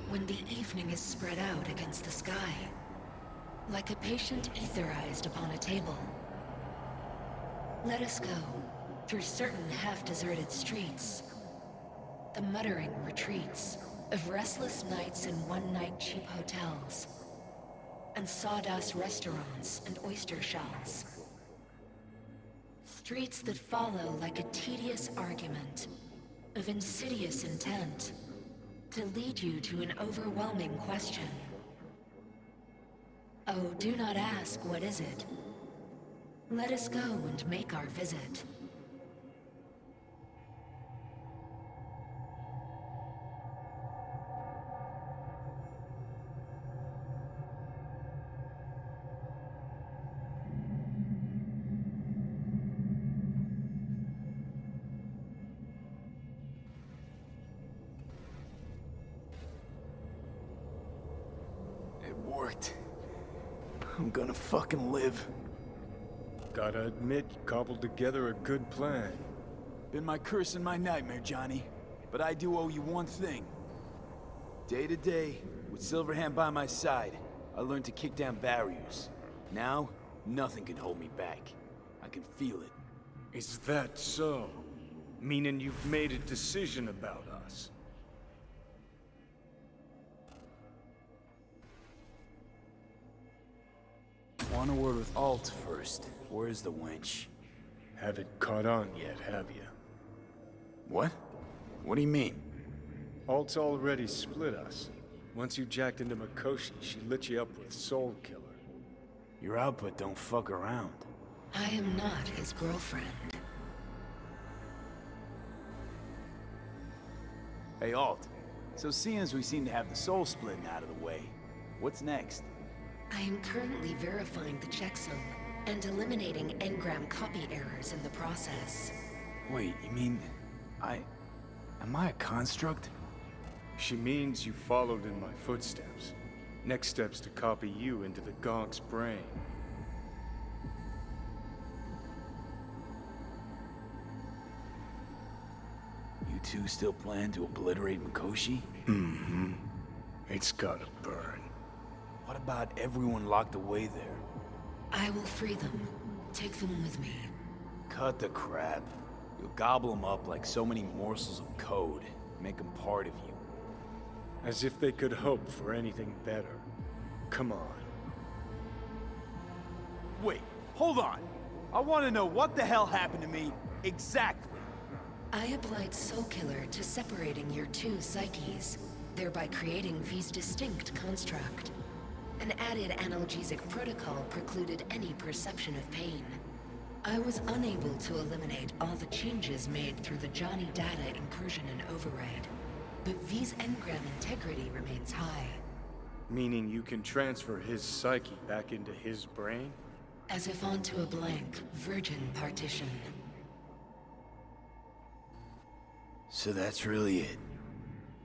When the evening is spread out against the sky, like a patient etherized upon a table. Let us go through certain half-deserted streets, the muttering retreats of restless nights in one-night cheap hotels, and sawdust restaurants and oyster shells. Streets that follow like a tedious argument of insidious intent to lead you to an overwhelming question. Oh, do not ask, what is it? Let us go and make our visit. It worked. I'm gonna fucking live. Gotta admit, you cobbled together a good plan. Been my curse and my nightmare, Johnny. But I do owe you one thing. Day to day, with Silverhand by my side, I learned to kick down barriers. Now, nothing can hold me back. I can feel it. Is that so? Meaning you've made a decision about us? Want a word with Alt first. Where's the wench? Haven't caught on yet, have you? What? What do you mean? Alt's already split us. Once you jacked into Mikoshi, she lit you up with Soul Killer. Your output don't fuck around. I am not his girlfriend. Hey, Alt. So seeing as we seem to have the soul splitting out of the way, what's next? I am currently verifying the checksum and eliminating engram copy errors in the process. Wait, you mean... Am I a construct? She means you followed in my footsteps. Next step's to copy you into the Gonk's brain. You two still plan to obliterate Mikoshi? Mm-hmm. It's gotta burn. What about everyone locked away there? I will free them. Take them with me. Cut the crap. You'll gobble them up like so many morsels of code. Make them part of you. As if they could hope for anything better. Come on. Wait, hold on. I want to know what the hell happened to me exactly. I applied Soul Killer to separating your two psyches, thereby creating V's distinct construct. An added analgesic protocol precluded any perception of pain. I was unable to eliminate all the changes made through the Johnny data incursion and override, but V's engram integrity remains high. Meaning you can transfer his psyche back into his brain? As if onto a blank, virgin partition. So that's really it.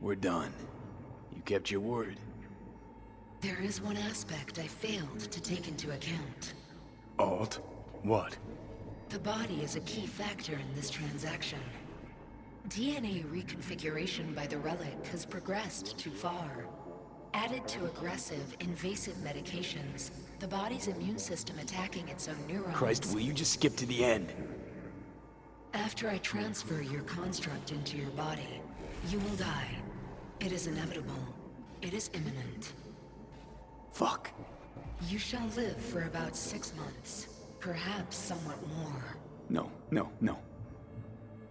We're done. You kept your word. There is one aspect I failed to take into account. Alt? What? The body is a key factor in this transaction. DNA reconfiguration by the relic has progressed too far. Added to aggressive, invasive medications, the body's immune system attacking its own neurons... Christ, will you just skip to the end? After I transfer your construct into your body, you will die. It is inevitable. It is imminent. Fuck. You shall live for about 6 months. Perhaps somewhat more. No.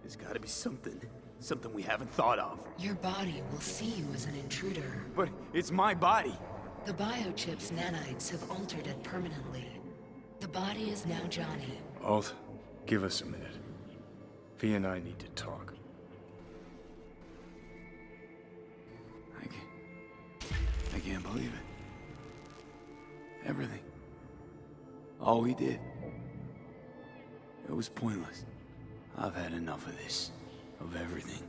There's gotta be something. Something we haven't thought of. Your body will see you as an intruder. But it's my body. The biochip's nanites have altered it permanently. The body is now Johnny. Alt, give us a minute. V and I need to talk. I can't believe it. Everything. All we did. It was pointless. I've had enough of this. Of everything.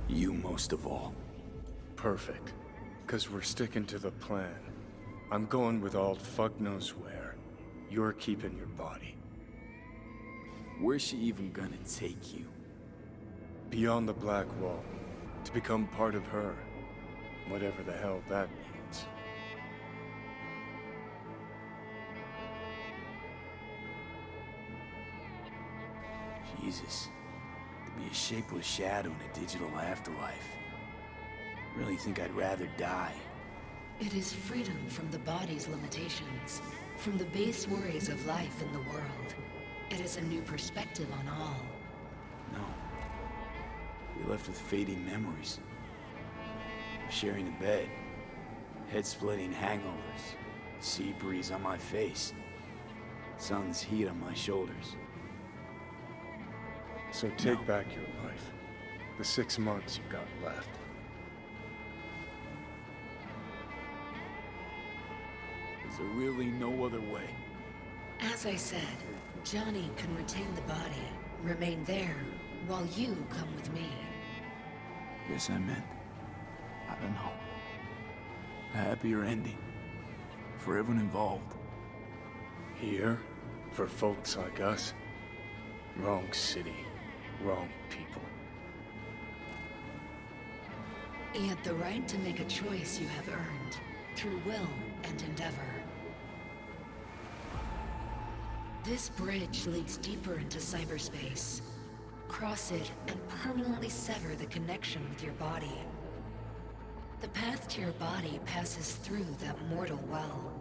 You most of all. Perfect. 'Cause we're sticking to the plan. I'm going with Alt fuck knows where. You're keeping your body. Where's she even gonna take you? Beyond the Black Wall. To become part of her. Whatever the hell that means. Jesus. To be a shapeless shadow in a digital afterlife. Really think I'd rather die. It is freedom from the body's limitations, from the base worries of life in the world. It is a new perspective on all. No. You're left with fading memories. Sharing a bed. Head-splitting hangovers. Sea breeze on my face. Sun's heat on my shoulders. So take back your life. The 6 months you got left. Is there really no other way? As I said, Johnny can retain the body, remain there, while you come with me. Guess I meant, I don't know, a happier ending for everyone involved. Here, for folks like us, wrong city, wrong people. Yet the right to make a choice you have earned, through will and endeavor. This bridge leads deeper into cyberspace. Cross it and permanently sever the connection with your body. The path to your body passes through that mortal well.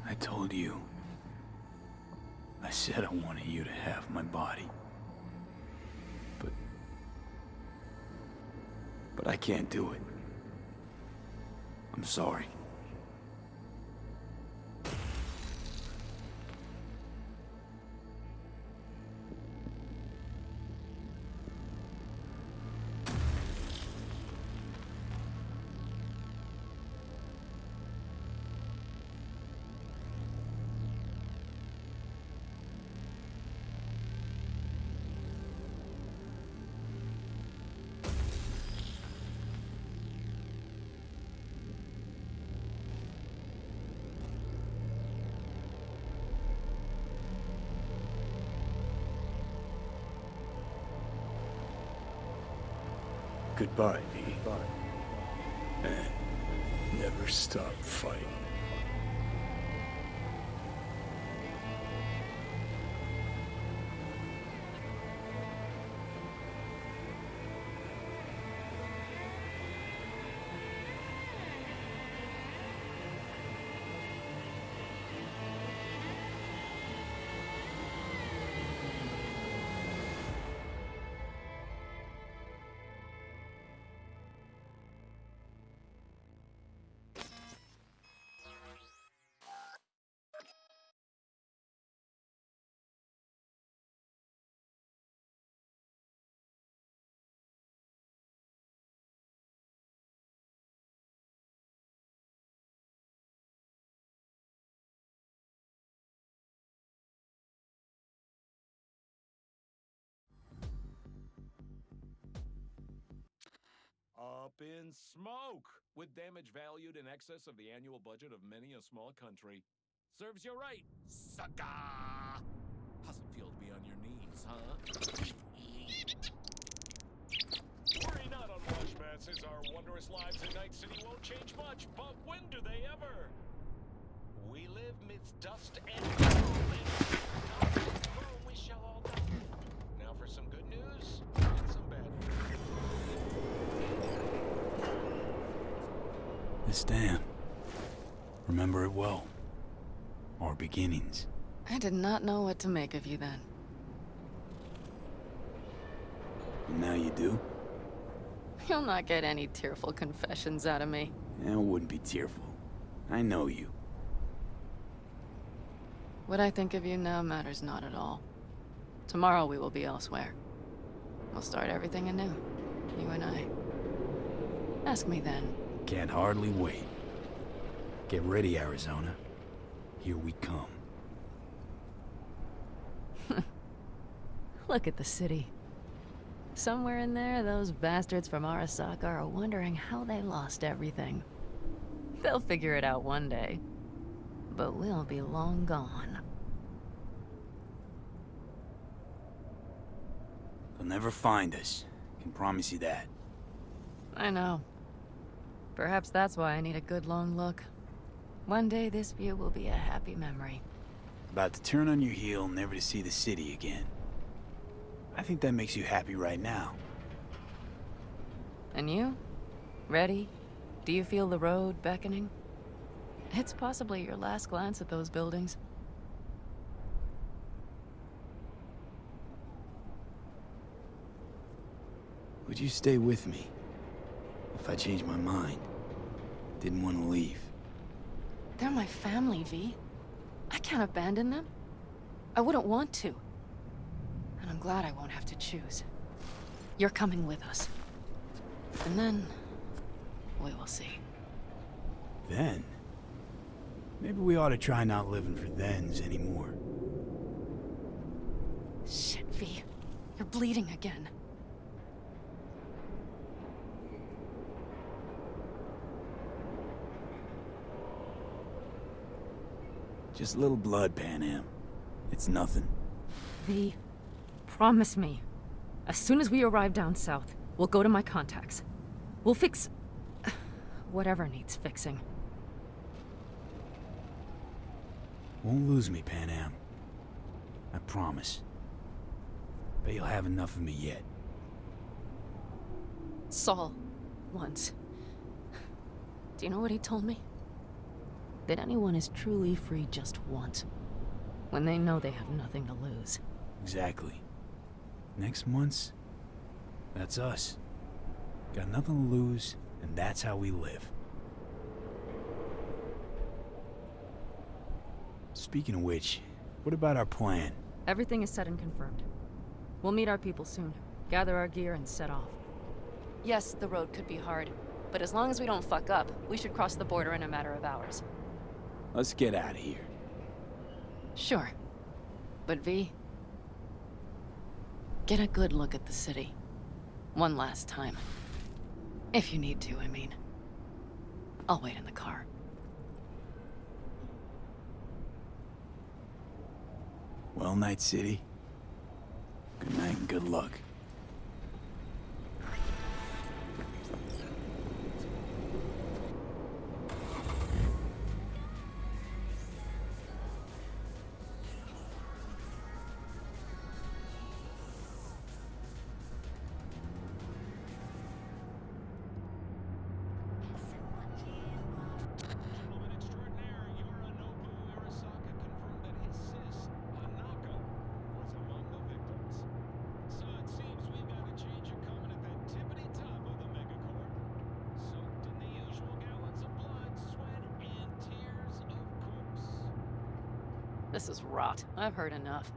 I told you. I said I wanted you to have my body. But I can't do it. I'm sorry. Goodbye, V. And never stop fighting. Up in smoke! With damage valued in excess of the annual budget of many a small country. Serves you right, sucker! How's it feel to be on your knees, huh? Worry not, unwashed masses. Our wondrous lives in Night City won't change much, but when do they ever? We live midst dust and we shall all die. Now for some good news and some bad news. This dam. Remember it well. Our beginnings. I did not know what to make of you then. And now you do? You'll not get any tearful confessions out of me. It wouldn't be tearful. I know you. What I think of you now matters not at all. Tomorrow we will be elsewhere. We'll start everything anew. You and I. Ask me then. Can't hardly wait. Get ready, Arizona. Here we come. Look at the city. Somewhere in there, those bastards from Arasaka are wondering how they lost everything. They'll figure it out one day. But we'll be long gone. They'll never find us. Can promise you that. I know. Perhaps that's why I need a good long look. One day this view will be a happy memory. About to turn on your heel, never to see the city again. I think that makes you happy right now. And you? Ready? Do you feel the road beckoning? It's possibly your last glance at those buildings. Would you stay with me if I changed my mind? Didn't want to leave. They're my family, V. I can't abandon them. I wouldn't want to. And I'm glad I won't have to choose. You're coming with us. And then, we will see. Then? Maybe we ought to try not living for thens anymore. Shit, V. You're bleeding again. Just a little blood, Panam. It's nothing. V, promise me. As soon as we arrive down south, we'll go to my contacts. We'll fix... whatever needs fixing. Won't lose me, Panam. I promise. Bet you'll have enough of me yet. Saul, once. Do you know what he told me? That anyone is truly free just once. When they know they have nothing to lose. Exactly. Next month's, that's us. Got nothing to lose, and that's how we live. Speaking of which, what about our plan? Everything is set and confirmed. We'll meet our people soon, gather our gear, and set off. Yes, the road could be hard, but as long as we don't fuck up, we should cross the border in a matter of hours. Let's get out of here. Sure. But V, get a good look at the city. One last time. If you need to, I mean. I'll wait in the car. Well, Night City. Good night and good luck. This is rot. I've heard enough.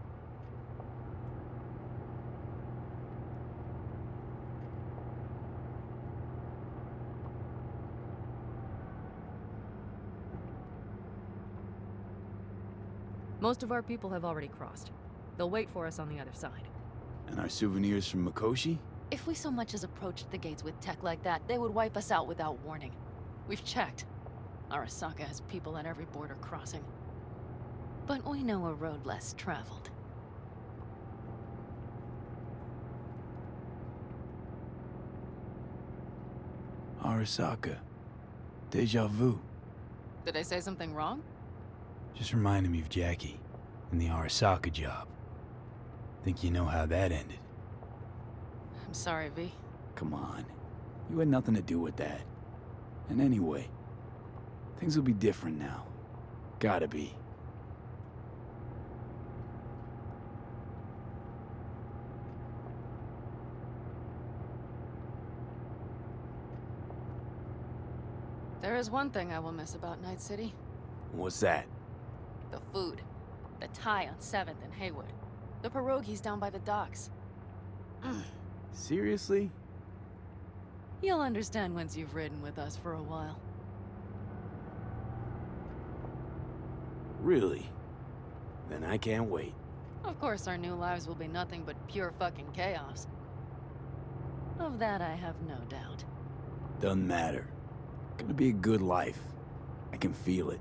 Most of our people have already crossed. They'll wait for us on the other side. And our souvenirs from Mikoshi? If we so much as approached the gates with tech like that, they would wipe us out without warning. We've checked. Arasaka has people at every border crossing. But we know a road less traveled. Arasaka. Deja vu. Did I say something wrong? Just reminded me of Jackie and the Arasaka job. Think you know how that ended. I'm sorry, V. Come on. You had nothing to do with that. And anyway, things will be different now. Gotta be. There is one thing I will miss about Night City. What's that? The food. The Thai on 7th and Heywood. The pierogies down by the docks. Seriously? You'll understand once you've ridden with us for a while. Really? Then I can't wait. Of course our new lives will be nothing but pure fucking chaos. Of that I have no doubt. Doesn't matter. Gonna be a good life. I can feel it.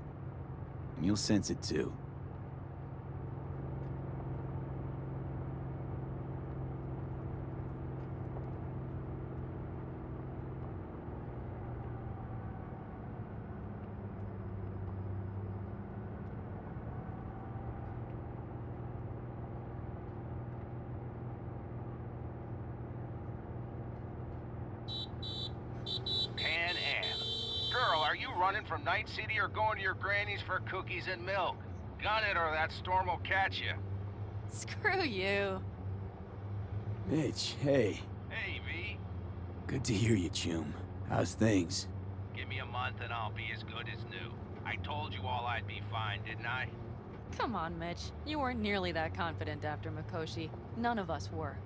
And you'll sense it too. running from Night City or going to your granny's for cookies and milk? Gun it or that storm will catch you. Screw you. Mitch, hey. Hey, V. Good to hear you, chum. How's things? Give me a month and I'll be as good as new. I told you all I'd be fine, didn't I? Come on, Mitch. You weren't nearly that confident after Mikoshi. None of us were.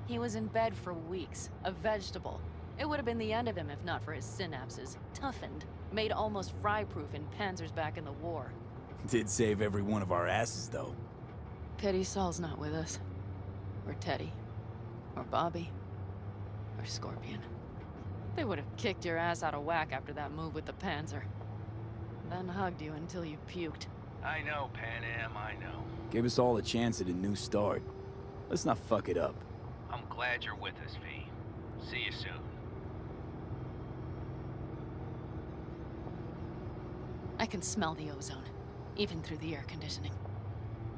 He was in bed for weeks, a vegetable. It would have been the end of him if not for his synapses. Toughened, made almost fry-proof in panzers back in the war. Did save every one of our asses, though. Pity Saul's not with us. Or Teddy. Or Bobby. Or Scorpion. They would have kicked your ass out of whack after that move with the Panzer. Then hugged you until you puked. I know, PANAM, I know. Gave us all a chance at a new start. Let's not fuck it up. I'm glad you're with us, V. See you soon. I can smell the ozone, even through the air conditioning.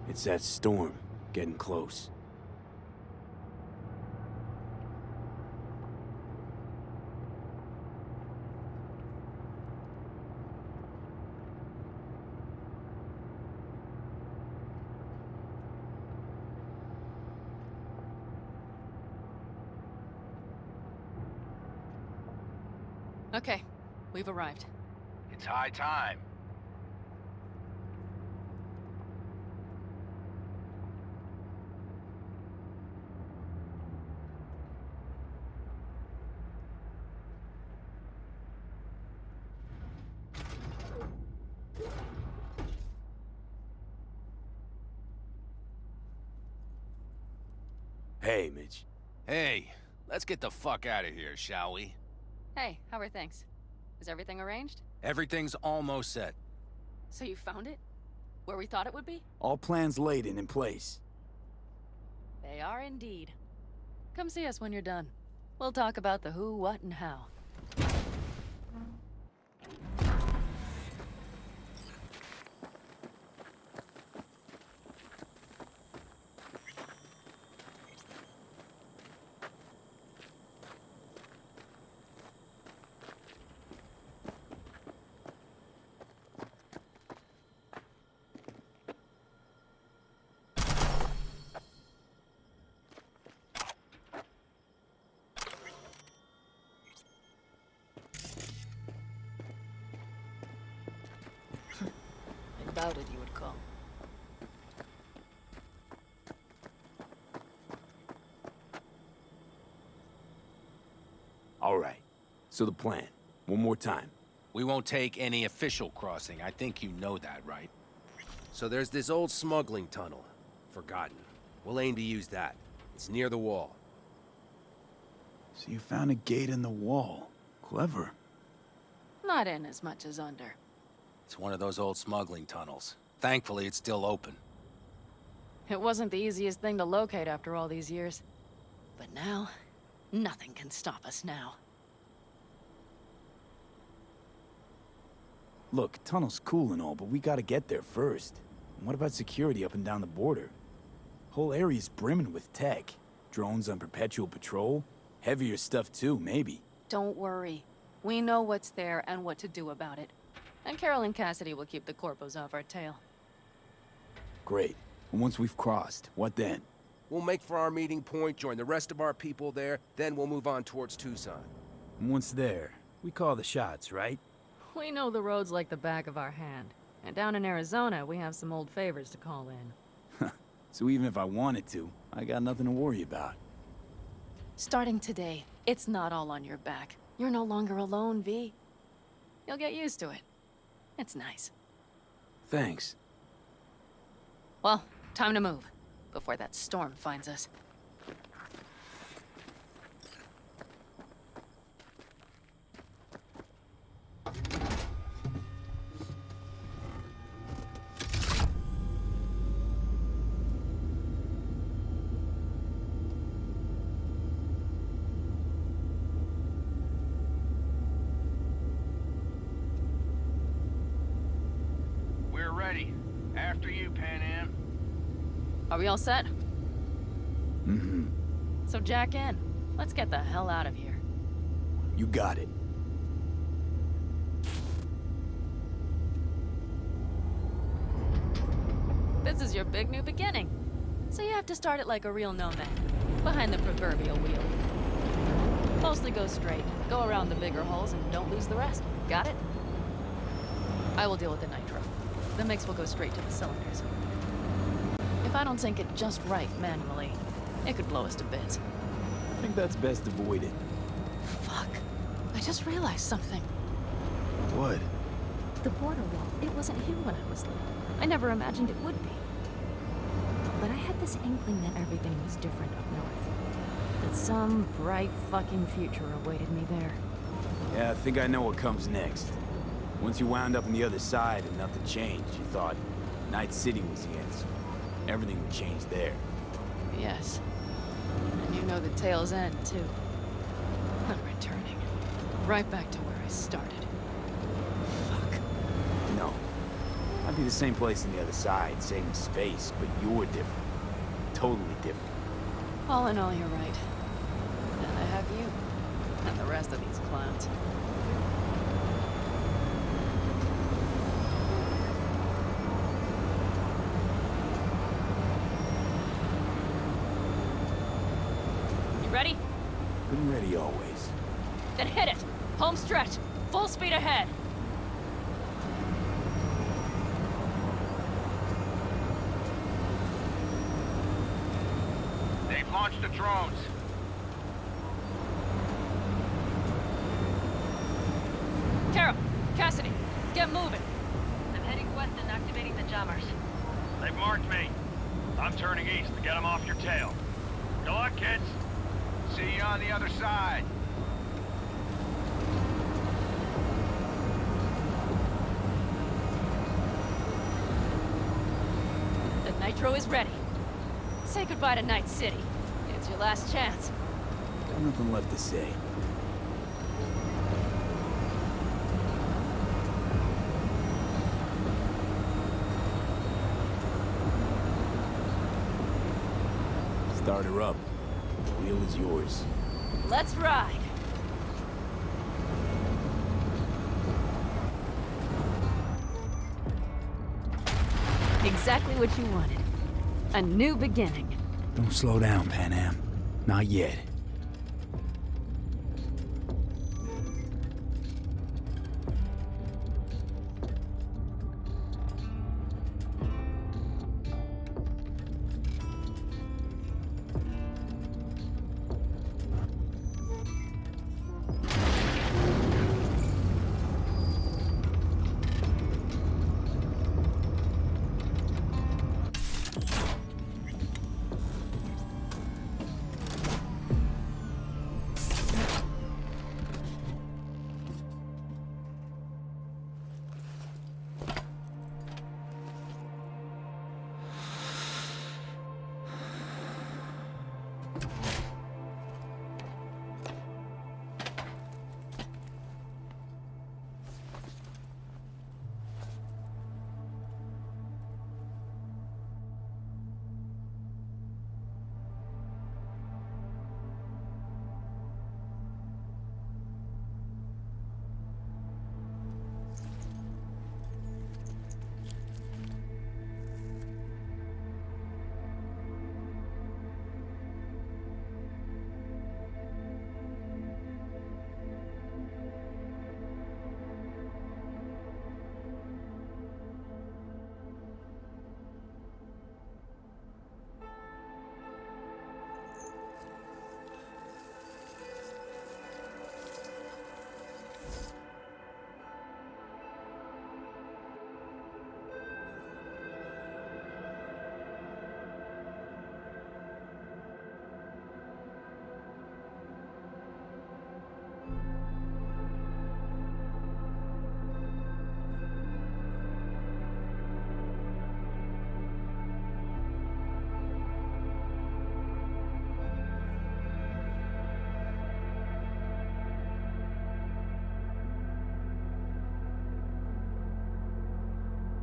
It's that storm, getting close. Okay, we've arrived. It's high time. Hey, Mitch. Hey, let's get the fuck out of here, shall we? Hey, how are things? Is everything arranged? Everything's almost set. So you found it? Where we thought it would be? All plans laid and in place. They are indeed. Come see us when you're done. We'll talk about the who, what, and how. I doubted you would call. All right. So the plan. One more time. We won't take any official crossing. I think you know that, right? So there's this old smuggling tunnel. Forgotten. We'll aim to use that. It's near the wall. So you found a gate in the wall. Clever. Not in as much as under. It's one of those old smuggling tunnels. Thankfully, it's still open. It wasn't the easiest thing to locate after all these years. But now, nothing can stop us now. Look, tunnel's cool and all, but we gotta get there first. And what about security up and down the border? Whole area's brimming with tech. Drones on perpetual patrol. Heavier stuff too, maybe. Don't worry. We know what's there and what to do about it. And Carol and Cassidy will keep the corpos off our tail. Great. And once we've crossed, what then? We'll make for our meeting point, join the rest of our people there, then we'll move on towards Tucson. And once there, we call the shots, right? We know the roads like the back of our hand. And down in Arizona, we have some old favors to call in. So even if I wanted to, I got nothing to worry about. Starting today, it's not all on your back. You're no longer alone, V. You'll get used to it. It's nice. Thanks. Well, time to move, before that storm finds us. We're ready. After you, PANAM. Are we all set? Mm-hmm. So jack in. Let's get the hell out of here. You got it. This is your big new beginning. So you have to start it like a real nomad, behind the proverbial wheel. Mostly go straight, go around the bigger holes, and don't lose the rest. Got it? I will deal with the nitro. The mix will go straight to the cylinders. If I don't sync it just right manually, it could blow us to bits. I think that's best avoided. Fuck. I just realized something. What? The border wall, it wasn't here when I was little. I never imagined it would be. But I had this inkling that everything was different up north. That some bright fucking future awaited me there. Yeah, I think I know what comes next. Once you wound up on the other side and nothing changed, you thought Night City was the answer. Everything would change there. Yes. And you know the tale's end, too. I'm returning. Right back to where I started. Fuck. No. I'd be the same place on the other side, same space, but you're different. Totally different. All in all, you're right. And I have you. And the rest of these clowns. You ready? Been ready always. Then hit it! Home stretch! Full speed ahead! They've launched the drones. Carol! Cassidy! Get moving! I'm heading west and activating the jammers. They've marked me. I'm turning east to get them off your tail. Good luck, kids. See you on the other side. The nitro is ready. Say goodbye to Night City. It's your last chance. Got nothing left to say. Start her up. The wheel is yours. Let's ride! Exactly what you wanted. A new beginning. Don't slow down, PANAM. Not yet.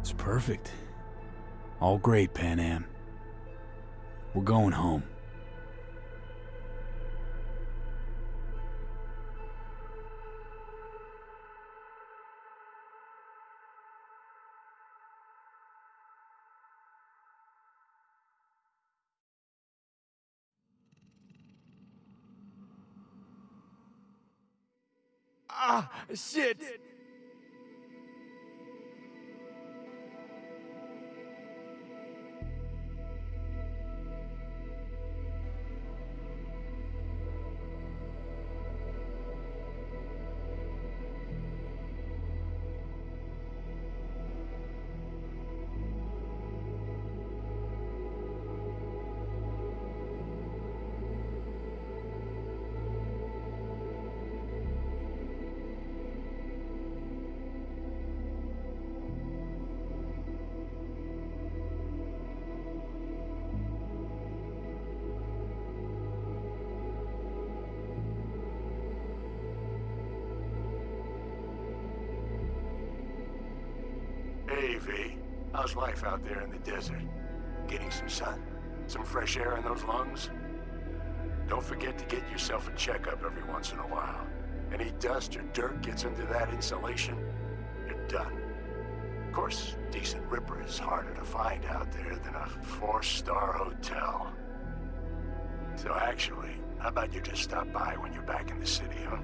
It's perfect. All great, PANAM. We're going home. Ah, shit! Hey, V. How's life out there in the desert? Getting some sun? Some fresh air in those lungs? Don't forget to get yourself a checkup every once in a while. Any dust or dirt gets into that insulation, you're done. Of course, decent ripper is harder to find out there than a 4-star hotel. So actually, how about you just stop by when you're back in the city, huh?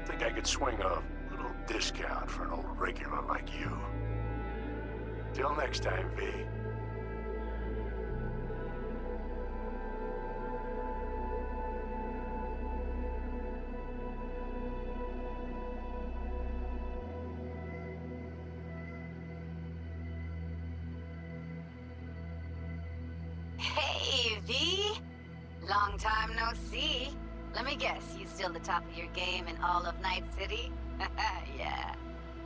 Think I could swing a little discount for an old regular like you. Till next time, V. Hey, V! Long time no see. Let me guess, you still the top of your game in all of Night City? Yeah,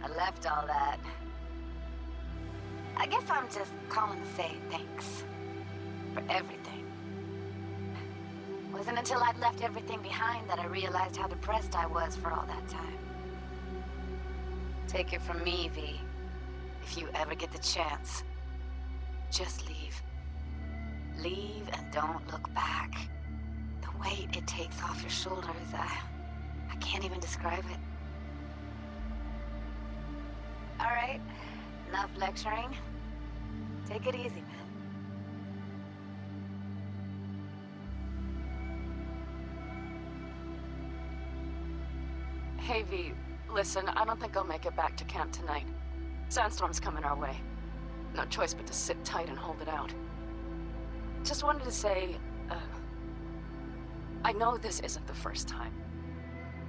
I left all that. I guess I'm just calling to say thanks. For everything. Wasn't until I'd left everything behind that I realized how depressed I was for all that time. Take it from me, V. If you ever get the chance, just leave. Leave and don't look back. The weight it takes off your shoulders, I can't even describe it. All right, enough lecturing. Take it easy, man. Hey, V, listen, I don't think I'll make it back to camp tonight. Sandstorm's coming our way. No choice but to sit tight and hold it out. Just wanted to say, I know this isn't the first time.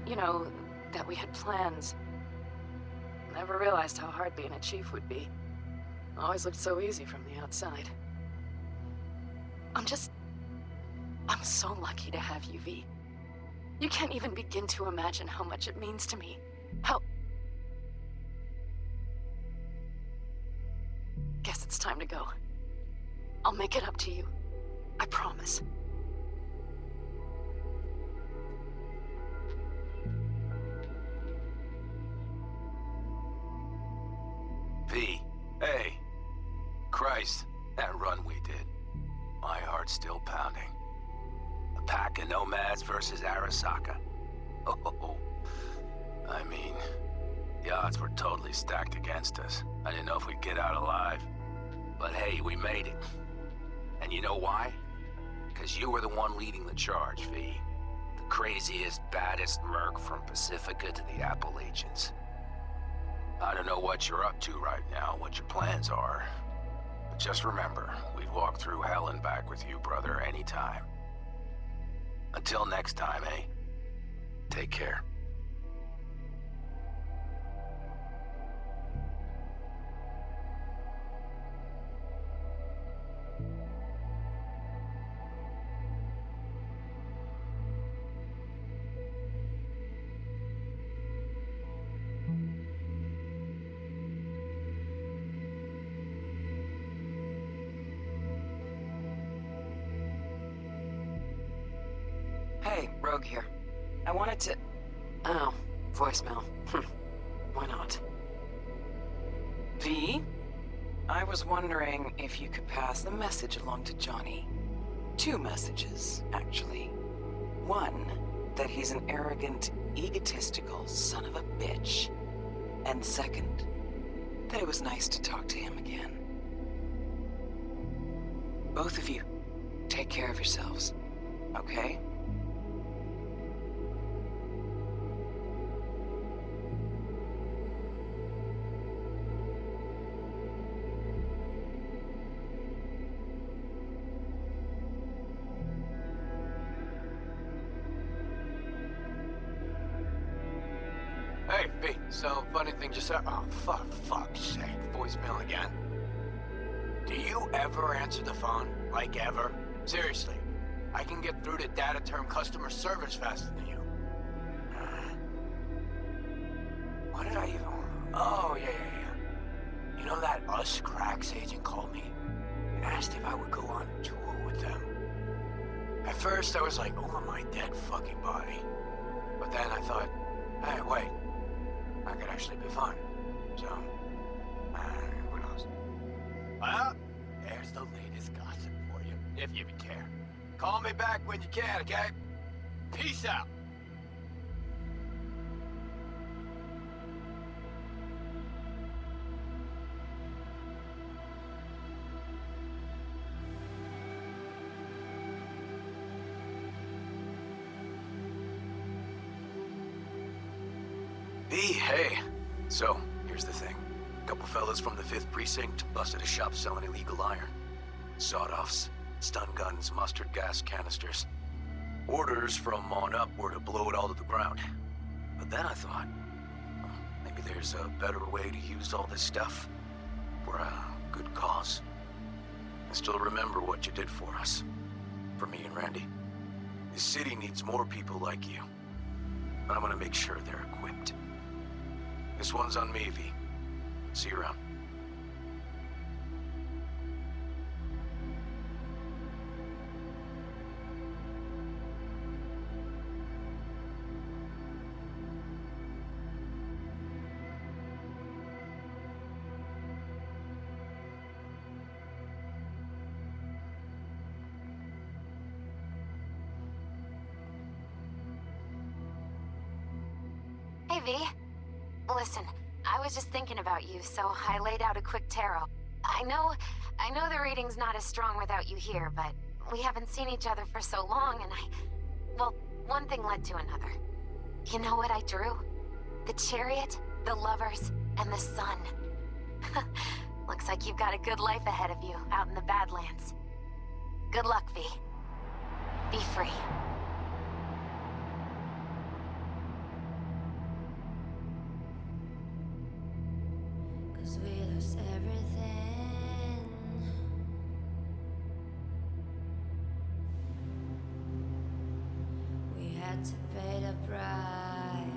You know, that we had plans. Never realized how hard being a chief would be. Always looked so easy from the outside. I'm so lucky to have you, V. You can't even begin to imagine how much it means to me. Guess it's time to go. I'll make it up to you. I promise. V, hey. Christ, that run we did. My heart's still pounding. A pack of nomads versus Arasaka. Oh, I mean, the odds were totally stacked against us. I didn't know if we'd get out alive. But hey, we made it. And you know why? Because you were the one leading the charge, V. The craziest, baddest merc from Pacifica to the Appalachians. I don't know what you're up to right now, what your plans are. But just remember, we'd walk through hell and back with you, brother, anytime. Until next time, eh? Take care. Hey, Rogue here. I wanted to... Oh, voicemail. Why not? V? I was wondering if you could pass the message along to Johnny. 2 messages, actually. One, that he's an arrogant, egotistical son of a bitch. And second, that it was nice to talk to him again. Both of you, take care of yourselves, okay? So, funny thing just said, oh, fuck's sake, voicemail again. Do you ever answer the phone? Like ever? Seriously, I can get through to data term customer service faster than you. What did I even... Oh, yeah. You know that Us Cracks agent called me and asked if I would go on tour with them. At first, I was like, over my dead fucking body. But then I thought, hey, wait. I could actually be fun. So, who knows? Well, there's the latest gossip for you, if you even care. Call me back when you can, okay? Peace out. Hey. So, here's the thing. A couple fellas from the 5th Precinct busted a shop selling illegal iron. Sawed-offs, stun guns, mustard gas canisters. Orders from on up were to blow it all to the ground. But then I thought, well, maybe there's a better way to use all this stuff for a good cause. I still remember what you did for us. For me and Randy. This city needs more people like you. And I'm gonna make sure they're equipped. This one's on me, V. See you around. Hey, V. Listen, I was just thinking about you, so I laid out a quick tarot. I know the reading's not as strong without you here, but we haven't seen each other for so long, and well, one thing led to another. You know what I drew? The chariot, the lovers, and the sun. Looks like you've got a good life ahead of you out in the Badlands. Good luck, V. Be free.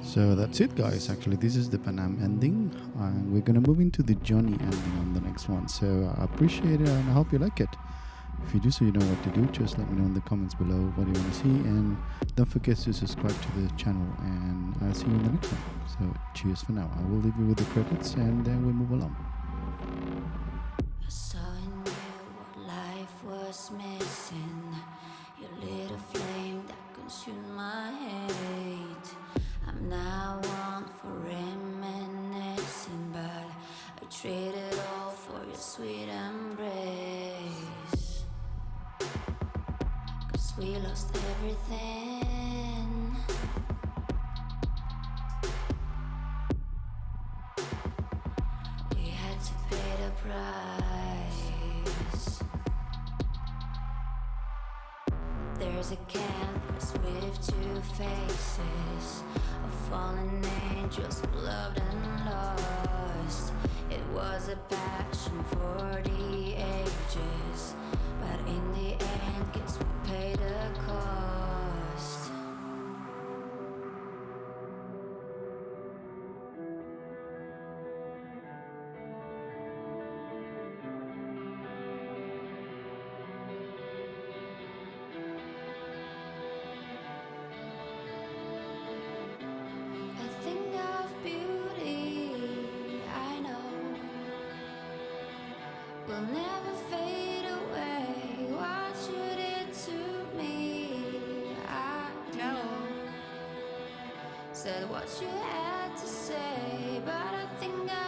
So that's it, guys. Actually, this is the PANAM ending, and we're gonna move into the Johnny ending on the next one. So I appreciate it, and I hope you like it. If you do, so you know what to do. Just let me know in the comments below what you want to see, and don't forget to subscribe to the channel. And I'll see you in the next one. So cheers for now. I will leave you with the credits, and then we'll move along. I saw in you what life was missing. You lit a flame that consumed my hate. I'm now one for reminiscing, but I traded all for your sweet embrace. 'Cause we lost everything. We had to pay the price. There's a canvas with 2 faces, of fallen angels who loved and lost. It was a passion for the ages, but in the end, guess we paid the cost. Will never fade away. What you did to me, I know. Said what you had to say, but I think I